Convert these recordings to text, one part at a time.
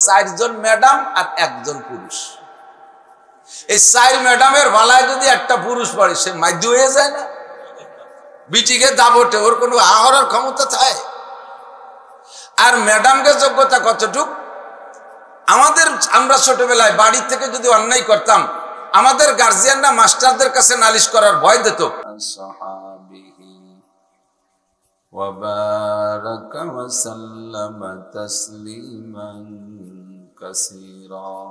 চারজন ম্যাডাম আর একজন পুরুষ। এই চার ম্যাডামের ভালায় যদি একটা পুরুষ পড়ে, সে মাধ্য হয়ে যায় না? বিটিকে দাবটে ওর কোনো আহরার ক্ষমতা থাকে? আর ম্যাডামকে যোগ্যতা কতটুক? আমরা ছোটবেলায় বাড়ি থেকে যদি অন্যায় করতাম, আমাদের গার্জিয়ানরা মাস্টারদের কাছে নালিশ করার ভয় দিত। وبارك وسلم تسليما كثيرا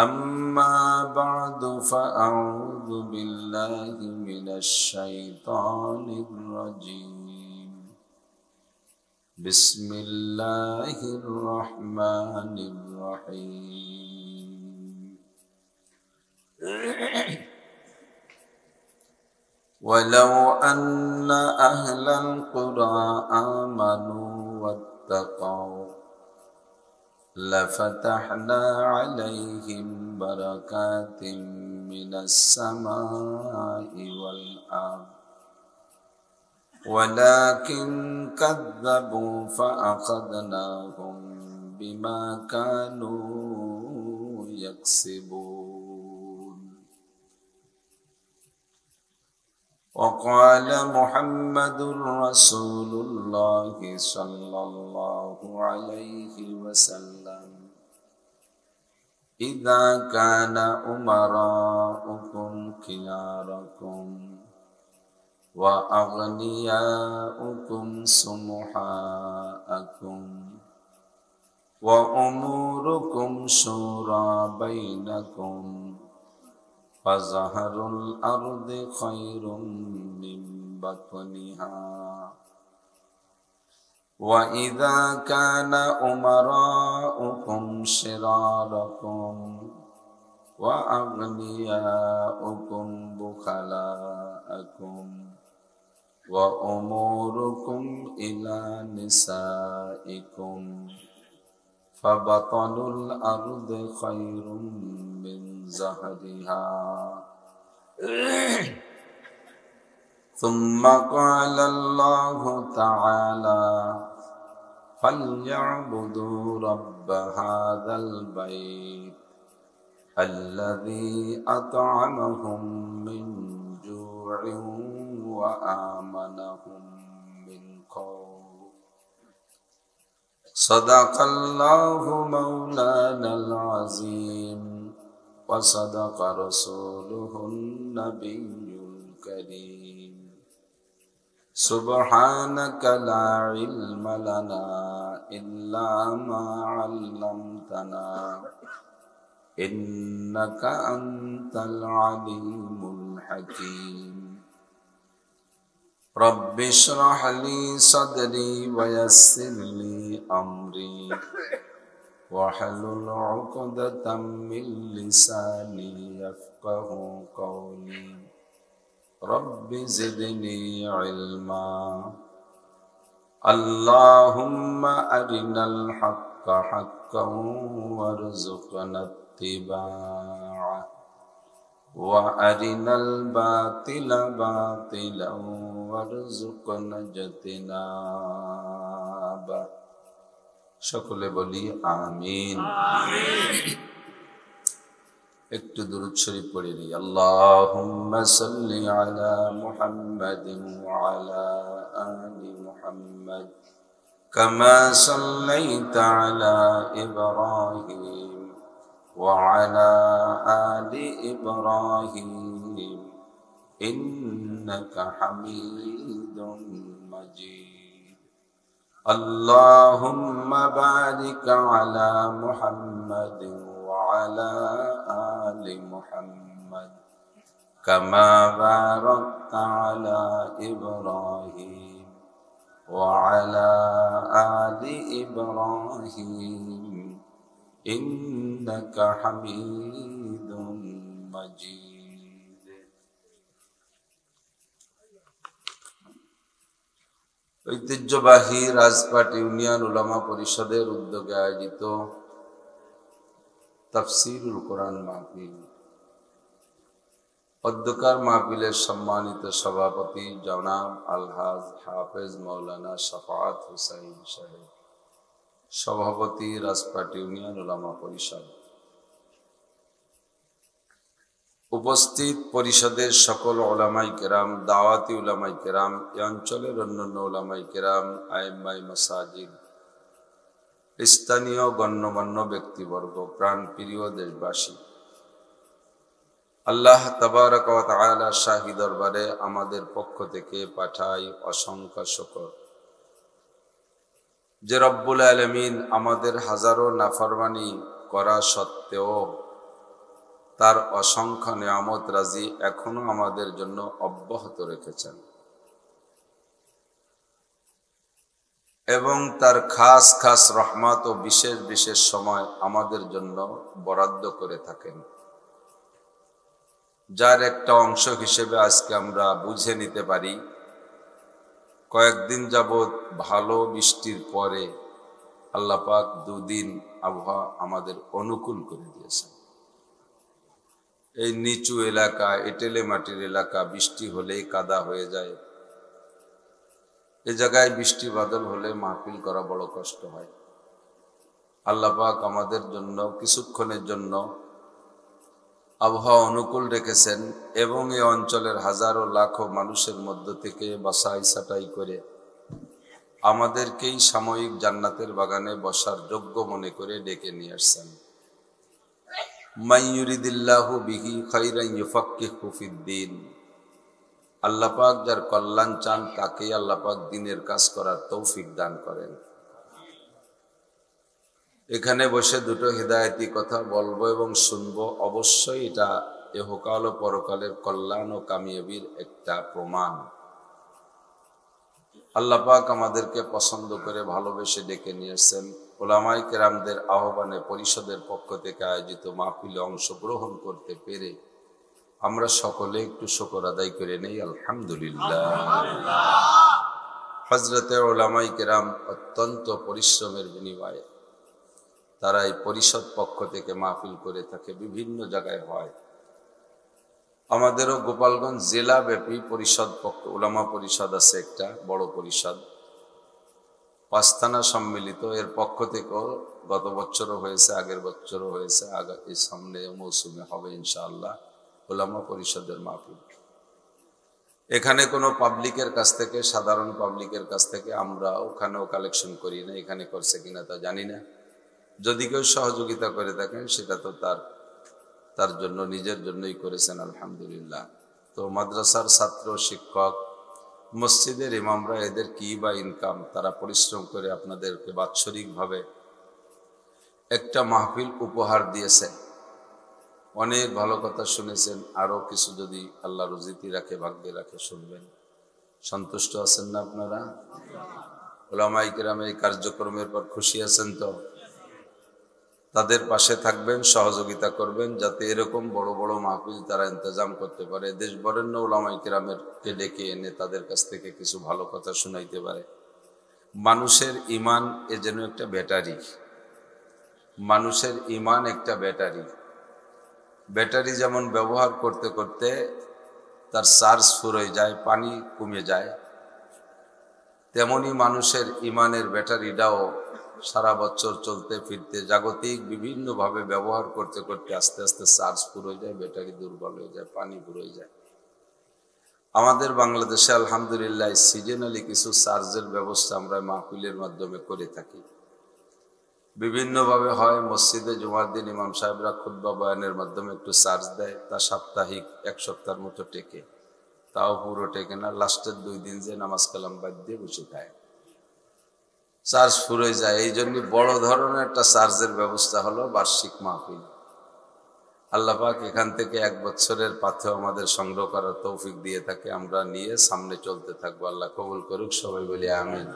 أما بعد فأعوذ بالله من الشيطان الرجيم بسم الله الرحمن الرحيم ولو أن أهل القرى آمنوا واتقوا لفتحنا عليهم بركات من السماء والأرض ولكن كذبوا فأخذناهم بما كانوا يكسبون وقال محمد رسول الله صلى الله عليه وسلم إذا كان أمراؤكم خياركم وأغنياؤكم سمحاءكم وأموركم شورى بينكم فظهر الأرض خير من بطنها وإذا كان أمراؤكم شراركم وأغنياؤكم بخلاءكم وأموركم إلى نسائكم فبطن الأرض خير من زهرها ثم قال الله تعالى فليعبدوا رب هذا البيت الذي أطعمهم من جوع وآمنهم من خوف صدق الله مولانا العظيم وصدق رسوله النبي الكريم سبحانك لا علم لنا إلا ما علمتنا إنك أنت العليم الحكيم رب اشرح لي صدري ويسر لي أمري واحلل عقدة من لساني يفقه قولي رب زدني علما اللهم أرنا الحق حقا وارزقنا اتباعه وأرنا الباطل باطلا وارزقنا اجتنابه সকলে বলি আমিন। একটু দুরূদ শরীফ পড়ে নিই। আল্লাহুম্মা সাল্লি আলা মুহাম্মাদিন ওয়া আলা আলি মুহাম্মাদ কামা সাল্লাইতা আলা ইব্রাহিম ওয়া আলা আলি ইব্রাহিম ইন্নাকা হামিদুম মাজিদ اللهم بارك على محمد وعلى آل محمد كما باركت على إبراهيم وعلى آل إبراهيم إنك حميد مجيد ঐতিহ্যবাহী রাজপাট ইউনিয়ন উলামা পরিষদের উদ্যোগে আয়োজিত তাফসীরুল কোরআন মাহফিল অধ্যকার মাহফিলের সম্মানিত সভাপতি জনাব আলহাজ হাফেজ মাওলানা শাফাআত হুসাইন সাহেব, সভাপতি রাজপাট ইউনিয়ন উলামা পরিষদ, উপস্থিত পরিষদের সকল উলামায়ে কেরাম, দাওয়াতি উলামায়ে কেরাম, এই অঞ্চলের অন্যান্য উলামায়ে কেরাম, আইম্মায়ে মাসাজিদ, স্থানীয় গণ্যমান্য ব্যক্তিবর্গ, প্রাণপ্রিয় দেশবাসী, আল্লাহ তাবারক ওয়া তাআলা শাহী দরবারে আমাদের পক্ষ থেকে পাঠাই অসংখ্য শুকর যে রব্বুল আলামিন আমাদের হাজারো নাফরমানি করা সত্ত্বেও তার অসংখ্য নিয়ামত রাজি এখনো আমাদের জন্য অব্যাহত রেখেছেন এবং তার খাস খাস রহমত ও বিশেষ বিশেষ সময় আমাদের জন্য বরাদ্দ করে থাকেন, যার একটা অংশ হিসেবে আজকে আমরা বুঝে নিতে পারি কয়েকদিন যাবৎ ভালো বৃষ্টির পরে আল্লাহ পাক দুদিন আবহাওয়া আমাদের অনুকূল করে দিয়েছেন। এই নিচু এলাকা, এঁটেলে মাটির এলাকা, বৃষ্টি হলেই কাদা হয়ে যায়। এ জায়গায় বৃষ্টি বাদল হলে মাহফিল করা বড় কষ্ট হয়। আল্লাহ পাক আমাদের জন্য কিছুক্ষণের জন্য আবহাওয়া অনুকূল রেখেছেন এবং এই অঞ্চলের হাজারো লাখো মানুষের মধ্য থেকে বাছাই ছাঁটাই করে আমাদেরকেই সাময়িক জান্নাতের বাগানে বসার যোগ্য মনে করে ডেকে নিয়ে আসছেন। মান ইউরিদিল্লাহু বিহি খাইরান ইউফাক্কিহু ফিদ্দীন, আল্লাহ পাক যার কল্যাণ চান তাকেই আল্লাহ পাক দ্বীনের কাজ করার তৌফিক দান করেন। এখানে বসে দুটো হিদায়াতি কথা বলবো এবং শুনবো, অবশ্যই এটা ইহকাল ও পরকালের কল্যাণ ও কামিয়াবির একটা প্রমাণ। আল্লাহ পাক আমাদেরকে পছন্দ করে ভালোবেসে ডেকে নিয়েছেন। উলামায়ে কেরামদের আহ্বানে পরিষদের পক্ষ থেকে আয়োজিত মাহফিলে অংশগ্রহণ করতে পেরে আমরা সকলে একটু শুকর আদায় করে নেই, আলহামদুলিল্লাহ। হযরতে উলামায়ে কেরাম অত্যন্ত পরিশ্রমের বিনিময়ে তারা এই পরিষদ পক্ষ থেকে মাহফিল করে থাকে, বিভিন্ন জায়গায় হয়। আমাদেরও গোপালগঞ্জ জেলা ব্যাপী পরিষদ পক্ষ উলামা পরিষদ আছে, একটা বড় পরিষদ, 5 থানা সম্মিলিত। এর পক্ষ থেকেও গত বছরও হয়েছে, আগের বছরও হয়েছে, এই সামনে মৌসুমে হবে ইনশাআল্লাহ উলামা পরিষদের মাহফিল। এখানে কোনো পাবলিকের কাছ থেকে, সাধারণ পাবলিকের কাছ থেকে আমরা ওখানেও কালেকশন করি না, এখানে করছে কিনা তা জানি না। যদি কেউ সহযোগিতা করে থাকেন সেটা তো তার জন্য, নিজের জন্যই করেছেন, আলহামদুলিল্লাহ। তো মাদ্রাসার ছাত্র, শিক্ষক, মসজিদের ইমামরা, এদের কি বা ইনকাম, তারা পরিশ্রম করে আপনাদেরকে বাৎসরিকভাবে একটা মাহফিল উপহার দিয়েছেন। অনেক ভালো কথা শুনেছেন, আরো কিছু যদি আল্লাহ রুজিতি রাখে, ভাগ্যে রাখে, শুনবেন। সন্তুষ্ট আছেন না আপনারা? উলামায়ে কেরামের এই কার্যক্রমের পর খুশি আছেন তো? তাদের পাশে থাকবেন, সহযোগিতা করবেন, যাতে এরকম বড় বড় মাহফিল তারা ইন্তজাম করতে পারে। দেশ বরেণ্য উলামায়ে কেরামকে ডেকে এনে তাদের কাছ থেকে কিছু ভালো কথা শোনাইতে পারে। মানুষের ঈমান এ যেন একটা ব্যাটারি, মানুষের ঈমান একটা ব্যাটারি। ব্যাটারি যেমন ব্যবহার করতে করতে তার চার্জ ফুরিয়ে যায়, পানি কমে যায়, তেমনি মানুষের ঈমানের ব্যাটারিটাও সারা বছর চলতে ফিরতে জাগতিক বিভিন্নভাবে ব্যবহার করতে করতে আস্তে আস্তে চার্জ ফুরিয়ে যায়, ব্যাটারি দুর্বল হয়ে যায়, পানি ফুরিয়ে যায়। আমাদের বাংলাদেশে আলহামদুলিল্লাহ সিজনালি কিছু চার্জের ব্যবস্থা আমরা মাহফিলের মাধ্যমে করে থাকি। বিভিন্নভাবে হয়, মসজিদে জুমার দিন ইমাম সাহেবরা খুতবা বয়ানের মাধ্যমে একটু চার্জ দেয়, তা সাপ্তাহিক 1 সপ্তাহের মতো টেকে, তাও পুরো টেকে না। লাস্টের 2 দিন যে নামাজ কালাম বাদ দিয়ে বসে খায়, চার্জ ফুরিয়ে যায়। এই জন্য বড় ধরনের একটা চার্জের ব্যবস্থা হলো বার্ষিক মাহফিল। আল্লাহ পাক এখান থেকে 1 বছরের পাথেও আমাদের সংগ্রহ করার তৌফিক দিয়ে থাকে, আমরা নিয়ে সামনে চলতে থাকবো। আল্লাহ কবুল করুক, সবাই বলি আমিন।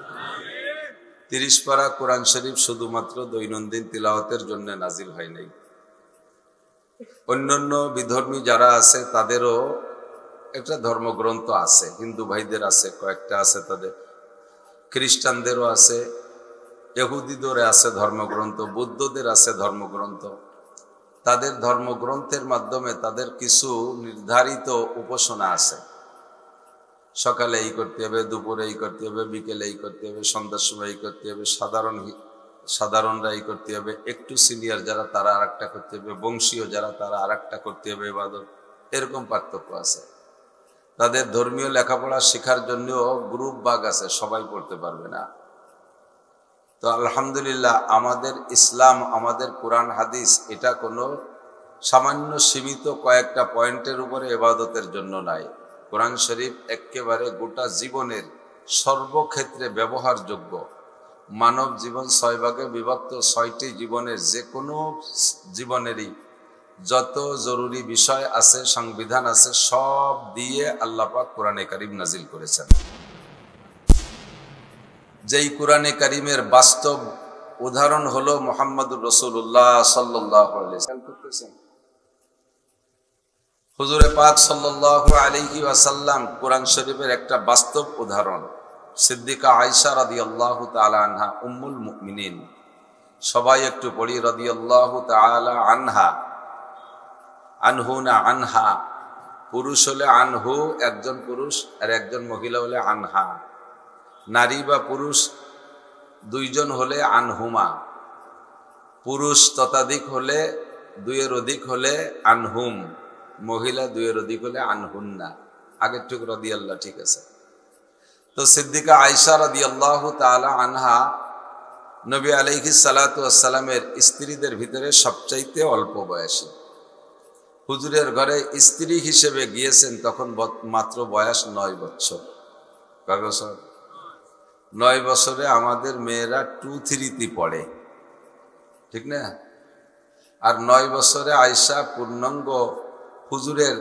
30 পারা কোরআন শরীফ শুধুমাত্র দৈনন্দিন তিলাওয়াতের জন্য নাজিল হয় নাই। অন্যান্য বিধর্মী যারা আছে তাদেরও একটা ধর্মগ্রন্থ আছে, হিন্দু ভাইদের আছে, কয়েকটা আছে, তাদের খ্রিস্টানদেরও আছে, ইহুদিদের আছে ধর্মগ্রন্থ, বৌদ্ধদের আছে ধর্মগ্রন্থ। তাদের ধর্মগ্রন্থের মাধ্যমে তাদের কিছু নির্ধারিত উপাসনা আছে। সকালে এই করতে হবে, দুপুরে এই করতে হবে, বিকেলে এই করতে হবে, সন্ধ্যার সময় এই করতে হবে, সাধারণ সাধারণরা এই করতে হবে, একটু সিনিয়র যারা তারা আরেকটা করতে হবে, বংশীয় যারা তারা আরেকটা করতে হবে ইবাদত, এরকম পার্থক্য আছে। তাদের ধর্মীয় লেখাপড়া শেখার জন্য গ্রুপ ভাগ আছে, সবাই পড়তে পারবে না। তো আলহামদুলিল্লাহ আমাদের ইসলাম, আমাদের কোরআন হাদিস এটা কোনো সামান্য সীমিত কয়েকটা পয়েন্টের উপরে ইবাদতের জন্য নাই। কোরআন শরীফ একেবারে গোটা জীবনের সর্বক্ষেত্রে ব্যবহারযোগ্য। মানব জীবন 6 ভাগে বিভক্ত, 6টি জীবনের যে কোনো জীবনেরই যত জরুরি বিষয় আছে, সংবিধান আছে, সব দিয়ে আল্লাহ পাক কোরআনে কারীম নাজিল করেছেন। যেই কোরআনে কারীমের বাস্তব উদাহরণ হলো মুহাম্মদুর রাসূলুল্লাহ সাল্লাল্লাহু আলাইহি ওয়াসাল্লাম। হুজুরে পাক সাল্লাল্লাহু আলাইহি ওয়াসাল্লাম কোরআন শরীফের একটা বাস্তব উদাহরণ। সিদ্দিকা আয়েশা রাদিয়াল্লাহু তাআলা আনহা উম্মুল মুমিনিন, সবাই একটু পড়ি রাদিয়াল্লাহু তাআলা আনহা। আনহু না আনহা, পুরুষ হলে আনহু একজন পুরুষ, আর একজন মহিলা হলে আনহা। নারী বা পুরুষ দুইজন হলে আনহুমা, পুরুষ ততাধিক হলে, 2-এর অধিক হলে আনহুম, মহিলা 2-এর অধিক হলে আনহুন্না। আগের টুক রাদিয়াল্লাহ, ঠিক আছে। তো সিদ্দিকা আয়েশা রাদিয়াল্লাহু তাআলা আনহা নবী আলাইহিস সালাতু ওয়াস সালামের স্ত্রীদের ভিতরে সবচাইতে অল্প বয়সী। হুজুরের ঘরে স্ত্রী হিসেবে গিয়েছেন তখন মাত্র বয়স 9 বছর। কয় বছর? 9 বছরে আমাদের মেয়েরা 2-3 পড়ে, ঠিক না? আর 9 বছরে আয়েশা পূর্ণাঙ্গ হুজুরের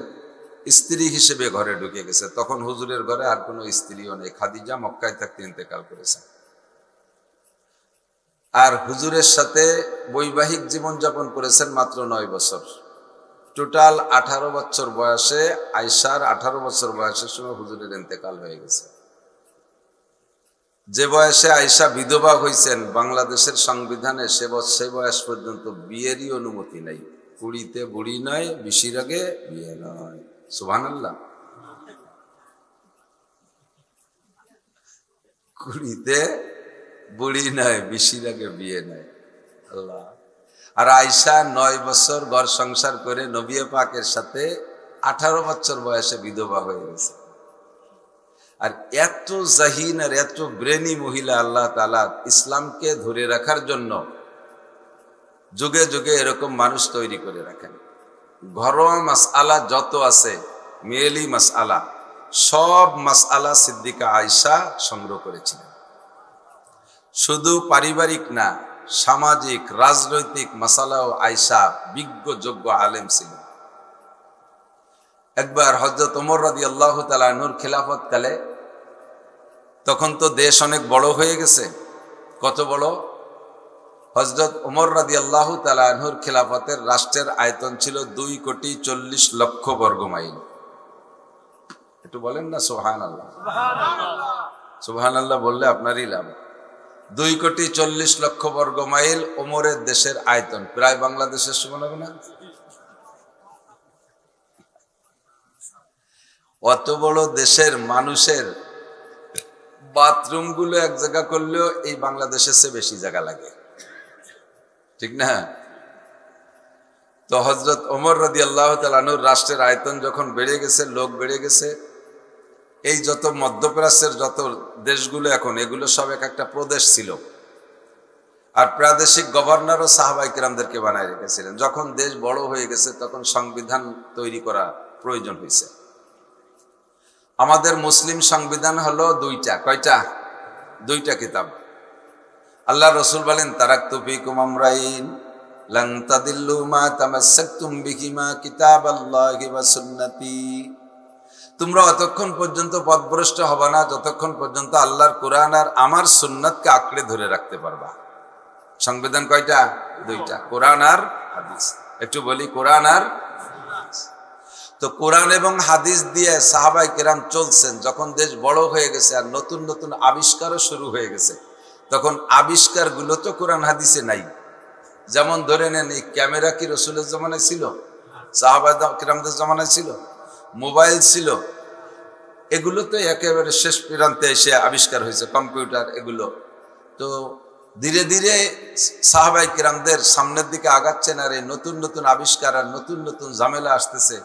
স্ত্রী হিসেবে ঘরে ঢুকে গেছে। তখন হুজুরের ঘরে আর কোনো স্ত্রীও নেই, খাদিজা মক্কায় থাকতে ইন্তেকাল করেছেন। আর হুজুরের সাথে বৈবাহিক জীবন যাপন করেছেন মাত্র 9 বছর। টোটাল 18 বছর বয়সে, আয়েশার 18 বছর বয়সের সময় হুজুরের ইন্তেকাল হয়ে গেছে। যে বয়সে আয়েশা বিধবা হয়েছেন, বাংলাদেশের সংবিধানে সে বয়স পর্যন্ত বিয়েরই অনুমতি নাই। 20-তে বুড়ি নয়, 20-এর আগে বিয়ে নয়। সুবহানাল্লাহ। 20-তে বুড়ি নয়, 20-এর আগে বিয়ে নয়। আল্লাহ। আর আয়েশা 9 বছর ঘর সংসার করে নবী পাকের সাথে 18 বছর বয়সে বিধবা হয়ে গেছে। আর এত জাহিন আর এত ব্রেনি মহিলা আল্লাহ তাআলা ইসলামকে ধরে রাখার জন্য যুগে যুগে এরকম মানুষ তৈরি করে রাখেন। ঘরোয়া মাসআলা যত আছে, মেয়েলি মাসআলা, সব মাসআলা সিদ্দিকা আয়েশা সংগ্রহ করেছিলেন। শুধু পারিবারিক না, সামাজিক রাজনৈতিক মাসালাও আয়েশা বিজ্ঞ যোগ্য আলেম ছিলেন। একবার হযরত ওমর রাদিয়াল্লাহু তাআলা আনহুর খিলাফত কালে, তখন তো দেশ অনেক বড় হয়ে গেছে। কত বড়? হযরত ওমর রাদিয়াল্লাহু তাআলা আনহুর খিলাফতের রাষ্ট্রের আয়তন ছিল 2,40,00,000 বর্গ মাইল। একটু বলেন না সুবহানাল্লাহ। সুবহানাল্লাহ বললে আপনারই লাভ। 2,40,00,000 বর্গ মাইল ওমরের দেশের আয়তন, প্রায় বাংলাদেশের সমান হবে না? অত বড় দেশের মানুষের বাথরুম গুলো এক জায়গা করলেও এই বাংলাদেশের চেয়ে বেশি জায়গা লাগে, ঠিক না? তো হযরত ওমর রাদিয়াল্লাহু তাআলা আনহুর রাষ্ট্রের আয়তন যখন বেড়ে গেছে, লোক বেড়ে গেছে, এই যত মধ্যপ্রাচ্যের যত দেশগুলো এখন, এগুলো সব এক একটা প্রদেশ ছিল। আর প্রাদেশিক গভর্নরও সাহাবায়ে কেরামদেরকে বানায় রেখেছিলেন। যখন দেশ বড় হয়ে গেছে তখন সংবিধান তৈরি করা প্রয়োজন হয়েছে। আমাদের মুসলিম সংবিধান হলো 2টা। কয়টা? 2টা কিতাব। আল্লাহ রসুল বলেন, তারাকতু ফীকুম আমরাইন লান তাদিল্লু মা তামাসসাকতুম বিহিমা কিতাবাল্লাহি ওয়া সুন্নতি। তোমরা অতক্ষণ পর্যন্ত পথভ্রষ্ট হবে না যতক্ষণ পর্যন্ত আল্লাহর কোরআন আর আমার সুন্নাতকে আঁকড়ে ধরে রাখতে পারবা। সংবিধান কয়টা? 2টা, কোরআন আর হাদিস। একটু বলি, কোরআন আর হাদিস। তো কোরআন এবং হাদিস দিয়ে সাহাবায়ে কেরাম চলছেন। যখন দেশ বড় হয়ে গেছে আর নতুন নতুন আবিষ্কারও শুরু হয়ে গেছে, তখন আবিষ্কারগুলো তো কোরআন হাদিসে নাই। যেমন ধরে নেন, এই ক্যামেরা কি রাসূলের জামানায় ছিল? সাহাবায়ে কেরামদের জামানায় ছিল? মোবাইল ছিল? এগুলো তো একেবারে শেষ প্রান্তে এসে আবিষ্কার হয়েছে, কম্পিউটার, এগুলো তো ধীরে ধীরে সাহাবায়ে কিরামদের সামনের দিকে আগাচ্ছেন, আর এই নতুন নতুন আবিষ্কার আর নতুন নতুন ঝামেলা আসতেছে,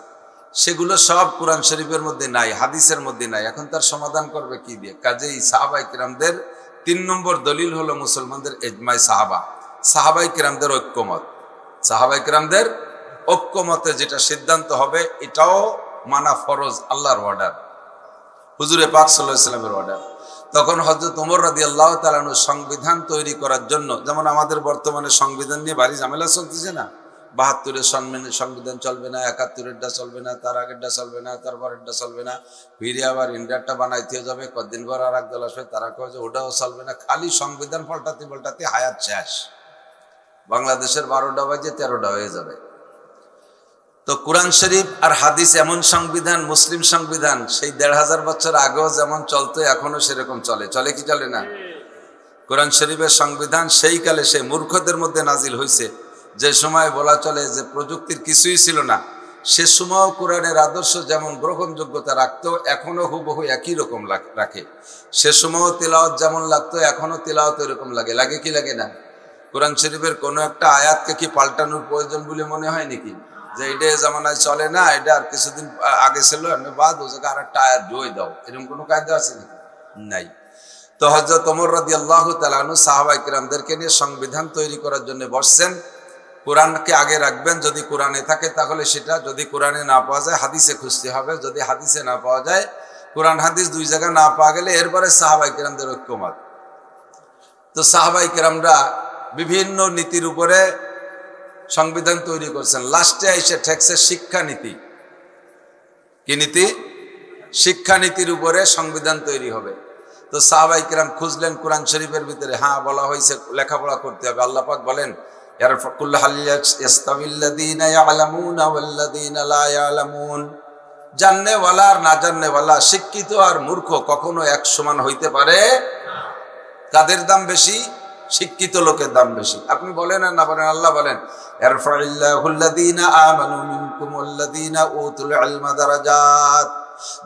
সেগুলো সব কোরআন শরীফের মধ্যে নাই, হাদিসের মধ্যে নাই। এখন তার সমাধান করবে কি দিয়ে? কাজেই সাহাবায়ে কিরামদের 3 নম্বর দলিল হলো মুসলমানদের ইজমায়ে সাহাবা, সাহাবায়ে কিরামদের ঐক্যমত। সাহাবায়ে কিরামদের ঐক্যমতে যেটা সিদ্ধান্ত হবে এটাও মানা ফরজ, আল্লাহর অর্ডার, হুজুরে পাক সাল্লাল্লাহু আলাইহি ওয়াসাল্লামের অর্ডার। তখন হযরত ওমর রাদিয়াল্লাহু তাআলা আনহু সংবিধান তৈরি করার জন্য, যেমন আমাদের বর্তমানে সংবিধান নিয়ে ভারী ঝামেলা চলতেছে না, 72-এর সংবিধান চলবে না, 71-এরটা চলবে না, তার আগেরটা চলবে না, তার পরেরটা চলবে না, ফিরে আবার ইন্ডিয়ারটা বানাইতে যাবে, কদিন পর আর এক দল আসবে, তারা কয় যে ওটাও চলবে না। খালি সংবিধান পাল্টাতে পাল্টাতে হায়াত শেষ, বাংলাদেশের 12টা বাজে 13টা হয়ে যাবে। তো কোরআন শরীফ আর হাদিস এমন সংবিধান, মুসলিম সংবিধান, সেই 1500 বছর আগেও যেমন চলতো এখনো সেরকম চলে। চলে কি চলে না? কোরআন শরীফের সংবিধান সেই কালে সেই মূর্খদের মধ্যে নাজিল হয়েছে, যে সময় বলা চলে যে প্রযুক্তির কিছুই ছিল না, সে সময়ও কোরআনের আদর্শ যেমন গ্রহণযোগ্যতা রাখতো এখনো হুবহু একই রকম রাখে। সে সময়ও তিলাওয়াত যেমন লাগতো এখনো তিলাওয়াত এরকম লাগে। লাগে কি লাগে না? কোরআন শরীফের কোনো একটা আয়াতকে কি পাল্টানোর প্রয়োজন বলে মনে হয় নাকি? যে এটা জামানায় চলে না, এটা আর কিছুদিন আগে ছিল, বাদ ও জায়গায় আর একটা আয়াত জয় দাও, এরকম কোনো কায়দা আছে নাকি? নাই। তো হযরত ওমর রাদিয়াল্লাহু তাআলা আনহু সাহাবায়ে কিরামদেরকে নিয়ে সংবিধান তৈরি করার জন্য বসছেন। কোরআনকে আগে রাখবেন, যদি কোরআনে থাকে তাহলে সেটা, যদি কোরআনে না পাওয়া যায় হাদিসে খুঁজতে হবে, যদি হাদিসে না পাওয়া যায়, কোরআন হাদিস দুই জায়গা না পাওয়া গেলে এরপরে সাহাবায়ে কিরামদের ঐক্যমত। তো সাহাবায়ে কিরামরা বিভিন্ন নীতির উপরে সংবিধান তৈরি করছেন। লাস্টে এসে ঠেকছে শিক্ষানীতি। কি নীতি? শিক্ষানীতির উপরে সংবিধান তৈরি হবে। তো সাহাবায়ে কিরাম খুঁজলেন কোরআন শরীফের ভিতরে, হ্যাঁ বলা হয়েছে লেখাপড়া করতে হবে। আল্লাহ পাক বলেন জাননেওয়ালা আর না জাননেওয়ালা, শিক্ষিত আর মূর্খ কখনো এক সমান হইতে পারে। কাদের দাম বেশি? শিক্ষিত লোকের দাম বেশি। আপনি বলেন আর না বলেন, আল্লাহ বলেন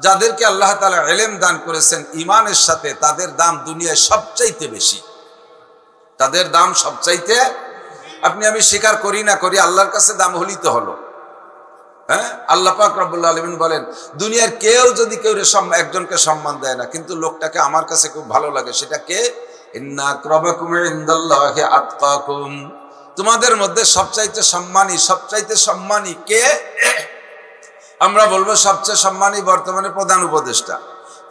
যাদেরকে আল্লাহ তাআলা ইলম দান করেছেন ঈমানের সাথে, তাদের দাম দুনিয়ায় সবচাইতে বেশি, তাদের দাম সবচাইতে। আপনি আমি স্বীকার করি না করি, আল্লাহর কাছে দাম হলেই তো হলো। হ্যাঁ, আল্লাহ পাক রব্বুল আলামিন বলেন দুনিয়ার কেউ যদি কেউ একজনকে সম্মান দেয় না, কিন্তু লোকটাকে আমার কাছে খুব ভালো লাগে, সেটা কে? ইন্না আক্রামাকুম ইনদাল্লাহি আতকাকুম। তোমাদের মধ্যে সবচাইতে সম্মানী কে? আমরা বলবো সবচেয়ে সম্মানী বর্তমানে প্রধান উপদেষ্টা,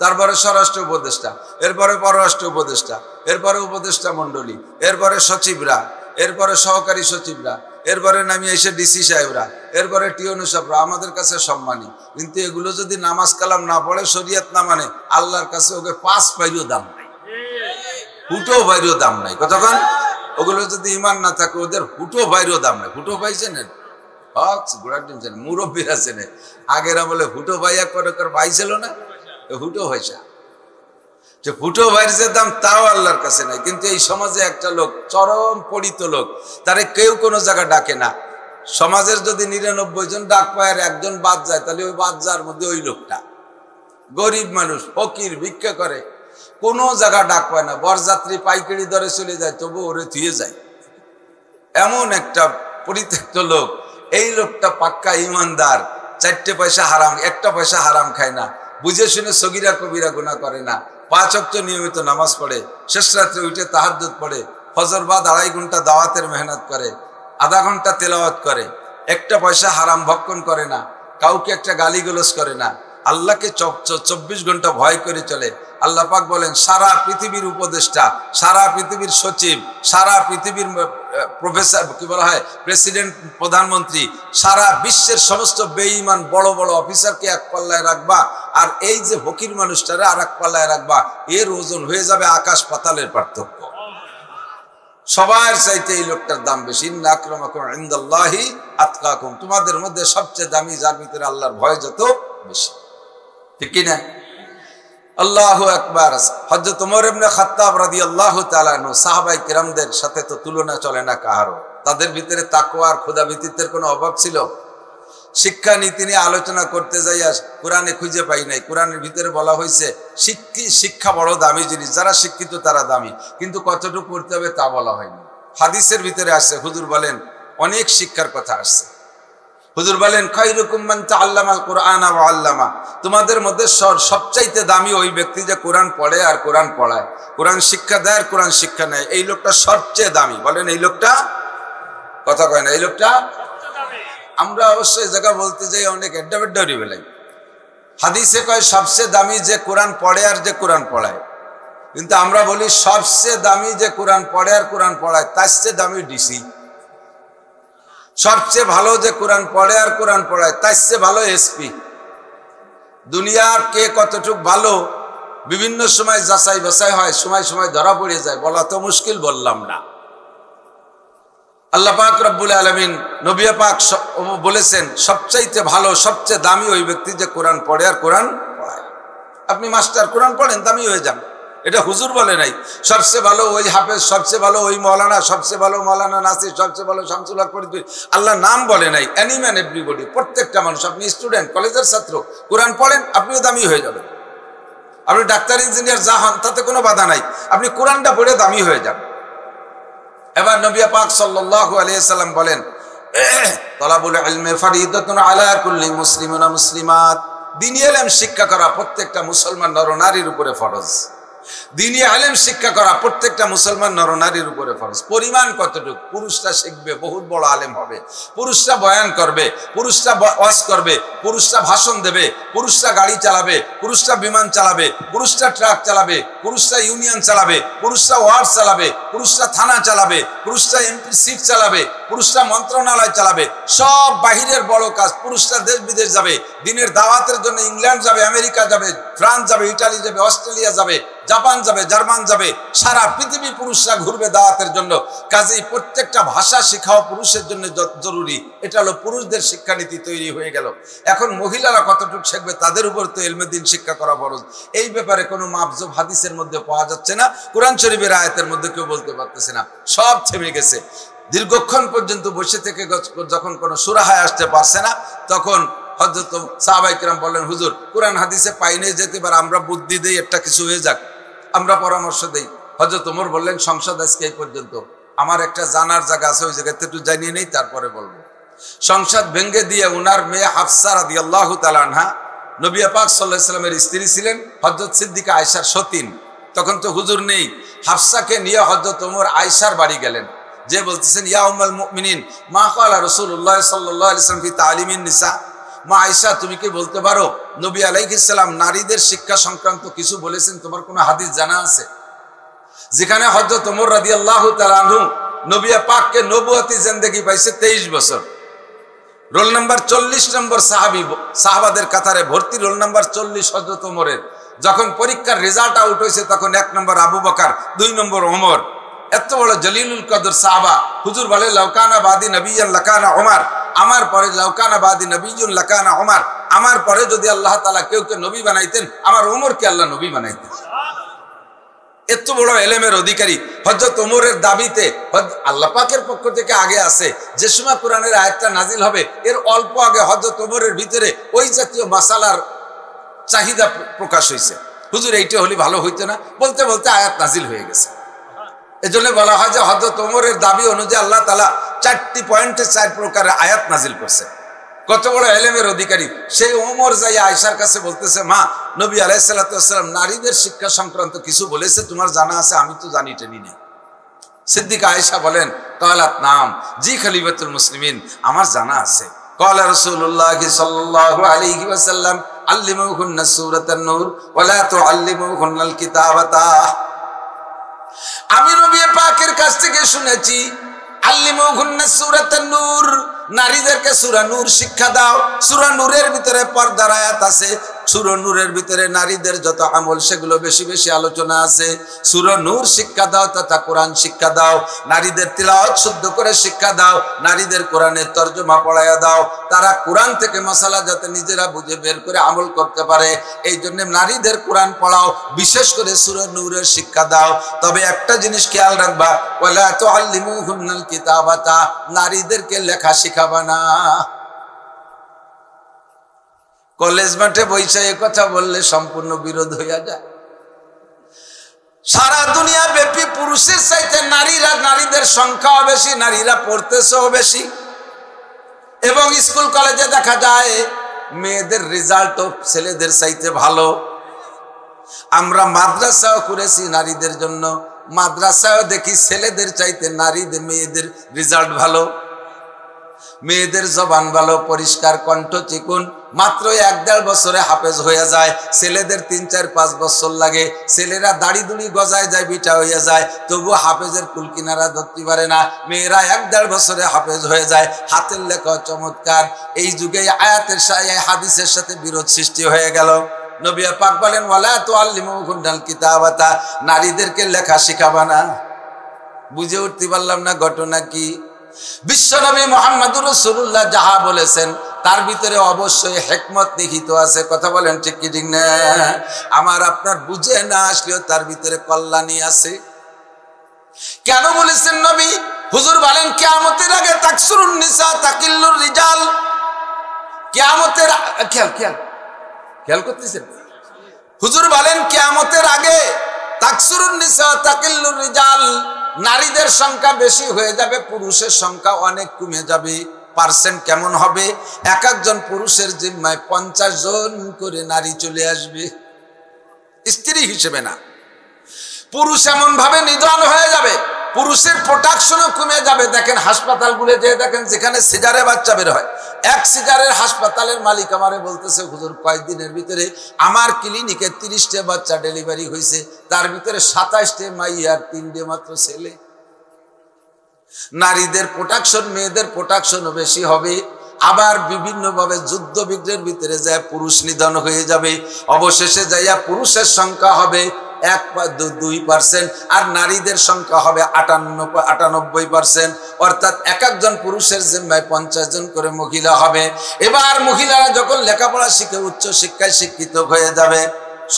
তারপরে স্বরাষ্ট্র উপদেষ্টা, এরপরে পররাষ্ট্র উপদেষ্টা, এরপরে উপদেষ্টা মণ্ডলী, এরপরে সচিবরা, এরপরে সহকারী সচিবরা, এরপরে নামিয়ে এসে ডিসি সাহেবরা, এরপরে টিওনো সাহেবরা আমাদের কাছে সম্মানী। কিন্তু এগুলো যদি নামাজ কালাম না পড়ে, শরীয়ত না মানে, আল্লাহর কাছে ওকে 5 পাইরও দাম নাই, হুটো বাইরেও দাম নাই। কতক্ষণ? ওগুলো যদি ইমান না থাকে, ওদের হুটো বাইরেও দাম নাই। হুটো পাইছেন মুরব্বীরা চেনে, আগের আমলে হুটো ভাই এক ভাই ছিল না, হুটো ভাইসা, যে হুটো ভাইয়ের যে দাম তাও আল্লাহর কাছে নাই। কিন্তু এই সমাজে একটা লোক, চরম পড়িত লোক, তারে কেউ কোনো জায়গা ডাকে না। সমাজের যদি 99 জন ডাক পায় আর একজন বাদ যায়, তাহলে ওই বাদ যাওয়ার মধ্যে ওই লোকটা গরিব মানুষ, ফকির, ভিক্ষা করে, কোনো জায়গা ডাক পায় না। বরযাত্রী পাইকারি দরে চলে যায়, তবু ওরে থুয়ে যায়। এমন একটা পরিত্যক্ত লোক। এই লোকটা পাক্কা ইমানদার, 4 পয়সা হারাম, 1 পয়সা হারাম খায় না, বুঝে শুনে সগীরা কবিরা গুনাহ করে না, 5 ওয়াক্ত নিয়মিত নামাজ পড়ে, শেষ রাত্রে উঠে তাহাজ্জুদ পড়ে, ফজর বাদ 2.5 ঘন্টা দাওয়াতের মেহনত করে, আধা ঘন্টা তেলাওয়াত করে, 1 পয়সা হারাম ভক্ষণ করে না, কাউকে একটা গালিগালাজ করে না, আল্লাহকে 24 ঘন্টা ভয় করে চলে। আল্লাহ পাক বলেন সারা পৃথিবীর উপদেষ্টা, সারা পৃথিবীর সচিব, সারা পৃথিবীর প্রফেসর, কি বলা হয়, প্রেসিডেন্ট, প্রধানমন্ত্রী, সারা বিশ্বের সমস্ত বেঈমান বড় বড় অফিসারকে এক পাল্লায় রাখবা, আর এই যে ফকির মানুষটারে আর এক পাল্লায় রাখবা, এর ওজন হয়ে যাবে আকাশ পাতালের পার্থক্য। সবার চাইতে এই লোকটার দাম বেশি। ইন্না আক্রামাকুম ইনদাল্লাহি আতকাকুম। তোমাদের মধ্যে সবচেয়ে দামি যার ভিতরে আল্লাহর ভয় যত বেশি। ঠিক কি না? আল্লাহু আকবার। হযরত ওমর ইবনে খাত্তাব রাদিয়াল্লাহু তাআলা আনহু, সাহাবায়ে কিরামদের সাথে তো তুলনা চলে না কারো। তাদের ভিতরে তাকওয়া আর খোদাভীতির কোনো অভাব ছিল? শিক্ষা নীতি নিয়ে আলোচনা করতে যাইয়া কোরআনে খুঁজে পাই নাই। কোরআনের ভিতরে বলা হয়েছে শিক্ষা বড় দামি জিনিস, যারা শিক্ষিত তারা দামি, কিন্তু কতটুকু করতে হবে তা বলা হয়নি। হাদিসের ভিতরে আসছে, হুজুর বলেন অনেক শিক্ষার কথা আসছে। হুজুর বলেন খায়রুকুম মান তাআল্লামাল কুরআনা ওয়া আল্লামা, তোমাদের মধ্যে সবচাইতে দামি ওই ব্যক্তি যে কোরআন পড়ে আর কোরআন পড়ায়, কোরআন শিক্ষা দেয় আর কোরআন শিক্ষা নেয়। এই লোকটা সবচেয়ে দামি। বলেন এই লোকটা, কথা কয় না, এই লোকটা। আমরা অবশ্যই জায়গা বলতে যাই অনেক এড্ডাবেড্ডারি বেলাই। হাদিসে কয় সবচেয়ে দামি যে কোরআন পড়ে আর যে কোরআন পড়ায়, কিন্তু আমরা বলি সবচেয়ে দামি যে কোরআন পড়ে আর কোরআন পড়ায় তার চেয়ে দামি ডিসি। সবচেয়ে ভালো যে কোরআন পড়ে আর কোরআন পড়ায় তার চেয়ে ভালো এসপি। দুনিয়ার কে কতটুকু ভালো বিভিন্ন সময় যাচাই বাছাই হয়, সময় সময় ধরা পড়ে যায়, বলা তো মুশকিল, বললাম না। আল্লাহ পাক রব্বুল আলামিন নবী পাক বলেছেন সবচাইতে ভালো সবচেয়ে দামি ওই ব্যক্তি যে কোরআন পড়ে আর কোরআন পড়ায়। আপনি মাস্টার কোরআন পড়েন, দামি হয়ে যান, এটা হুজুর বলে নাই। সবচেয়ে ভালো ওই হাফেজ, সবচেয়ে ভালো ওই মৌলানা, সবচেয়ে ভালো মৌলানা নাসির, সবচেয়ে ভালো শামসুল হক ফরিদপুর, আল্লাহ নাম বলে নাই। এনিম্যান এভরিবডি, প্রত্যেকটা মানুষ। আপনি স্টুডেন্ট, কলেজের ছাত্র, কোরআন পড়েন, আপনিও দামি হয়ে যাবেন। আপনি ডাক্তার ইঞ্জিনিয়ার যা হন তাতে কোনো বাধা নাই, আপনি কোরআনটা পড়ে দামি হয়ে যান। এবার নবী পাক সাল্লাল্লাহু আলাইহি সাল্লাম বলেন তালাবুল ইলমি ফরিদাতুন আলা কুল্লি মুসলিমিন ওয়া মুসলিমাত, দ্বীনি ইলম শিক্ষা করা প্রত্যেকটা মুসলমান নরনারীর উপরে ফরজ। দ্বীনি ইলম শিক্ষা করা প্রত্যেকটা মুসলমান নরনারীর উপরে ফরজ। পরিমাণ কতটুকু? পুরুষরা শিখবে, বহুত বড় আলেম হবে, পুরুষরা বয়ান করবে, পুরুষরা ওয়াজ করবে, পুরুষরা ভাষণ দেবে, পুরুষরা গাড়ি চালাবে, পুরুষরা বিমান চালাবে, পুরুষরা ট্রাক চালাবে, পুরুষরা ইউনিয়ন চালাবে, পুরুষরা ওয়ার্ড চালাবে, পুরুষরা থানা চালাবে, পুরুষরা এমপি সিট চালাবে, পুরুষরা মন্ত্রণালয় চালাবে। সব বাহিরের বড় কাজ। পুরুষরা দেশ বিদেশ যাবে, দিনের দাওয়াতের জন্য ইংল্যান্ড যাবে, আমেরিকা যাবে, ফ্রান্স যাবে, ইটালি যাবে, অস্ট্রেলিয়া যাবে, জাপান যাবে, জার্মান যাবে, সারা পৃথিবী পুরুষরা ঘুরবে দাওয়াতের জন্য। কাজেই প্রত্যেকটা ভাষা শিখাও পুরুষের জন্য জরুরি। এটা হলো পুরুষদের শিক্ষানীতি তৈরি হয়ে গেল। এখন মহিলারা কতটুকু শিখবে, তাদের উপর তো ইলমে দ্বীন শিক্ষা করা ফরজ। এই ব্যাপারে কোনো মাপজোব হাদিসের মধ্যে পাওয়া যাচ্ছে না, কোরআন শরীফের আয়াতের মধ্যে কেউ বলতে পারতেছে না, সব থেমে গেছে। দীর্ঘক্ষণ পর্যন্ত বসে থেকে যখন কোনো সুরাহায় আসতে পারছে না, তখন হযরত সাহাবায়ে কেরাম বললেন হুজুর কোরআন হাদিসে পাইনে যেতে পারে, আমরা বুদ্ধি দেই, একটা কিছু হয়ে যাক, আমরা পরামর্শ দেই। হযরত ওমর বললেন সংসদ আজকে এই পর্যন্ত, আমার একটা জানার জায়গা আছে, ওই জায়গাতে একটু জানিয়ে নেই, তারপরে বলবো। সংসদ ভেঙে দিয়ে উনার মেয়ে হাফসা রাদিয়াল্লাহু তাআলা আনহা নবী পাক সাল্লাল্লাহু আলাইহি ওয়াসাল্লামের স্ত্রী ছিলেন, হযরত সিদ্দিকা আয়েশার সতীন। তখন তো হুজুর নেই, হাফসাকে নিয়ে হযরত ওমর আয়েশার বাড়ি গেলেন, যে বলতেছেন ইয়া উম্মুল মুমিনিন মা ক্বালা রাসূলুল্লাহ সাল্লাল্লাহু আলাইহি ওয়াসাল্লাম ফি তালিমিন নিসা, মা আয়েশা তুমি কি বলতে পারো নবী আলাইহিস সালাম নারীদের শিক্ষা সংক্রান্ত কিছু বলেছেন? তোমার কোনো হাদিস জানা আছে? যেখানে হযরত ওমর রাদিয়াল্লাহু তাআলা আনহু নবী পাককে নবুয়তি জিন্দেগি পাইছে 23 বছর, রোল নাম্বার 40 নম্বর সাহাবাদের কাতারে ভর্তি, রোল নাম্বার 40 হযরত ওমরের। যখন পরীক্ষার রেজাল্ট আউট হয়েছে তখন 1 নম্বর আবু বকর, 2 নম্বর ওমর। এত বড় জলিলুল কদর সাহাবা। হুজুর বলে লাউকানা বাদি নবিয়্যান লাকানা ওমর, আমার পরে লাউকানা বাদি নবিয়্যুন লাকানা ওমর, আমার পরে যদি আল্লাহ তাআলা কেউ নবী বানাইতেন আমার ওমরকে আল্লাহ নবী বানাইতেন। এত বড় এলেমের অধিকারী হযরত ওমরের দাবিতে আল্লাহ পাকের পক্ষ থেকে আগে আছে, যে সময় কোরআনের আয়াতটা নাজিল হবে এর অল্প আগে হযরত ওমরের ভিতরে ওই জাতীয় মাসালার চাহিদা প্রকাশ হয়েছে। হুজুর এইটা হলে ভালো হইতো না, বলতে বলতে আয়াত নাজিল হয়ে গেছে। এজন্য বলা হয় যে হযরত ওমরের দাবি অনুযায়ী আল্লাহ তাআলা 4টি পয়েন্টে 4 প্রকারের আয়াত নাজিল করছে। কত বড় এলেমের অধিকারী সেই ওমর যাই আয়েশার কাছে বলতেছে, মা নবী আলাইহিস সালাতু ওয়াস সালাম নারীদের শিক্ষা সংক্রান্ত কিছু বলেছে, তোমার জানা আছে? আমি তো জানি টেনি না। সিদ্দিকা আয়েশা বলেন ক্বালাত নাম, জি খলিফাতুল মুসলিমিন, আমার জানা আছে। ক্বালা রাসূলুল্লাহ সাল্লাল্লাহু আলাইহি ওয়াসাল্লাম আল্লিমুহুন্না সূরাতান নূর ওয়া লা তুআল্লিমুহুন্নাল কিতাবাতা। আমি নবী পাকের কাছ থেকে শুনেছি আল্লিমুহুন্না সূরাতান নূর, নারীদেরকে সূরা নূর শিক্ষা দাও। সূরা নূরের ভিতরে পর্দার আয়াত আছে, সূরা নূরের ভিতরে নারীদের যত আমল সেগুলো বেশি বেশি আলোচনা আছে। সূরা নূর শিক্ষা দাও তথা কোরআন শিক্ষা দাও, নারীদের তিলাওয়াত শুদ্ধ করে শিক্ষা দাও, নারীদের কোরআনের তরজমা পড়ায়া দাও, তারা কোরআন থেকে মাসালা যাতে নিজেরা বুঝে বের করে আমল করতে পারে, এই জন্য নারীদের কোরআন পড়াও, বিশেষ করে সূরা নূরের শিক্ষা দাও। তবে একটা জিনিস খেয়াল রাখবা, ওয়ালা তুআল্লিমুহুন্নাল কিতাবাতা, নারীদেরকে লেখা শিখাবা না। কলেজ মাঠে বৈশা এ কথা বললে সম্পূর্ণ বিরোধ হইয়া যায়। সারা দুনিয়া ব্যাপী পুরুষের চাইতে নারীদের সংখ্যাও বেশি, নারীরা পড়তেছেও বেশি, এবং স্কুল কলেজে দেখা যায় মেয়েদের রেজাল্টও ছেলেদের চাইতে ভালো। আমরা মাদ্রাসাও করেছি নারীদের জন্য, মাদ্রাসাও দেখি ছেলেদের চাইতে মেয়েদের রেজাল্ট ভালো, মেয়েদের জবান ভালো, পরিষ্কার, কণ্ঠ চিকুন, মাত্র 1-1.5 বছরে হাফেজ হয়ে যায়। ছেলেদের 3-4-5 বছর লাগে। ছেলেরা দাড়ি দুড়ি গজায় যায়, বিটা হয়ে যায়, তবু হাফেজের কুল কিনারা ধরতে পারে না। মেয়েরা 1-1.5 বছরে হাফেজ হয়ে যায়। হাতের লেখা চমৎকার। এই যুগে আয়াতের হাদিসের সাথে বিরোধ সৃষ্টি হয়ে গেল। নবী পাক বলেন, ওয়ালা তুআল্লিমুহুন্নাল কিতাবাতা, নারীদেরকে লেখা শিখাবা না। বুঝে উঠতে পারলাম না ঘটনা কি। বিশ্বনবী মুহাম্মদুর রাসূলুল্লাহ যাহা বলেছেন তার ভিতরে অবশ্যই হিকমত নিহিত আছে। কথা বলেন ঠিক কি ঠিক না? আমার আপনার বুঝে না আসলেও তার ভিতরে কল্যাণী আছে। কেন বলেছেন নবী? হুজুর বলেন, কিয়ামতের আগে তাকসুরুন নিসা তাকিল্লুর রিজাল। কিয়ামতের খেয়াল করতেছেন? হুজুর বলেন, কিয়ামতের আগে তাকসুরুন নিসা তাকিল্লুর রিজাল, নারীদের সংখ্যা বেশি হয়ে যাবে, পুরুষের সংখ্যা অনেক কমে যাবে। পার্সেন্ট কেমন হবে? এক একজন পুরুষের জিম্মায় 50 জন করে নারী চলে আসবে, স্ত্রী হিসেবে না। পুরুষ এমন ভাবে নিধন হয়ে যাবে, পুরুষের প্রোডাকশনও কমে যাবে। দেখেন হাসপাতালগুলো যে দেখেন, যেখানে সিজারে বাচ্চা বের হয়, এক সিজারের হাসপাতালের মালিক আমারে বলতেছে, হুজুর কয়েকদিনের ভিতরে আমার ক্লিনিকে 30টা বাচ্চা ডেলিভারি হয়েছে, তার ভিতরে 27টে মাই আর 3টে মাত্র ছেলে। নারীদের প্রোডাকশন, মেয়েদের প্রোডাকশনও বেশি হবে। আবার বিভিন্ন ভাবে যুদ্ধ বিগ্রহের ভিতরে যায় পুরুষ নিধন হয়ে যাবে। অবশেষে যাইয়া পুরুষের সংখ্যা হবে 2% আর নারীদের সংখ্যা হবে 98%। অর্থাৎ এক একজন পুরুষের জিম্মায় 50 জন করে মহিলা হবে। এবার মহিলারা যখন লেখাপড়া শিখে উচ্চ শিক্ষায় শিক্ষিত হয়ে যাবে,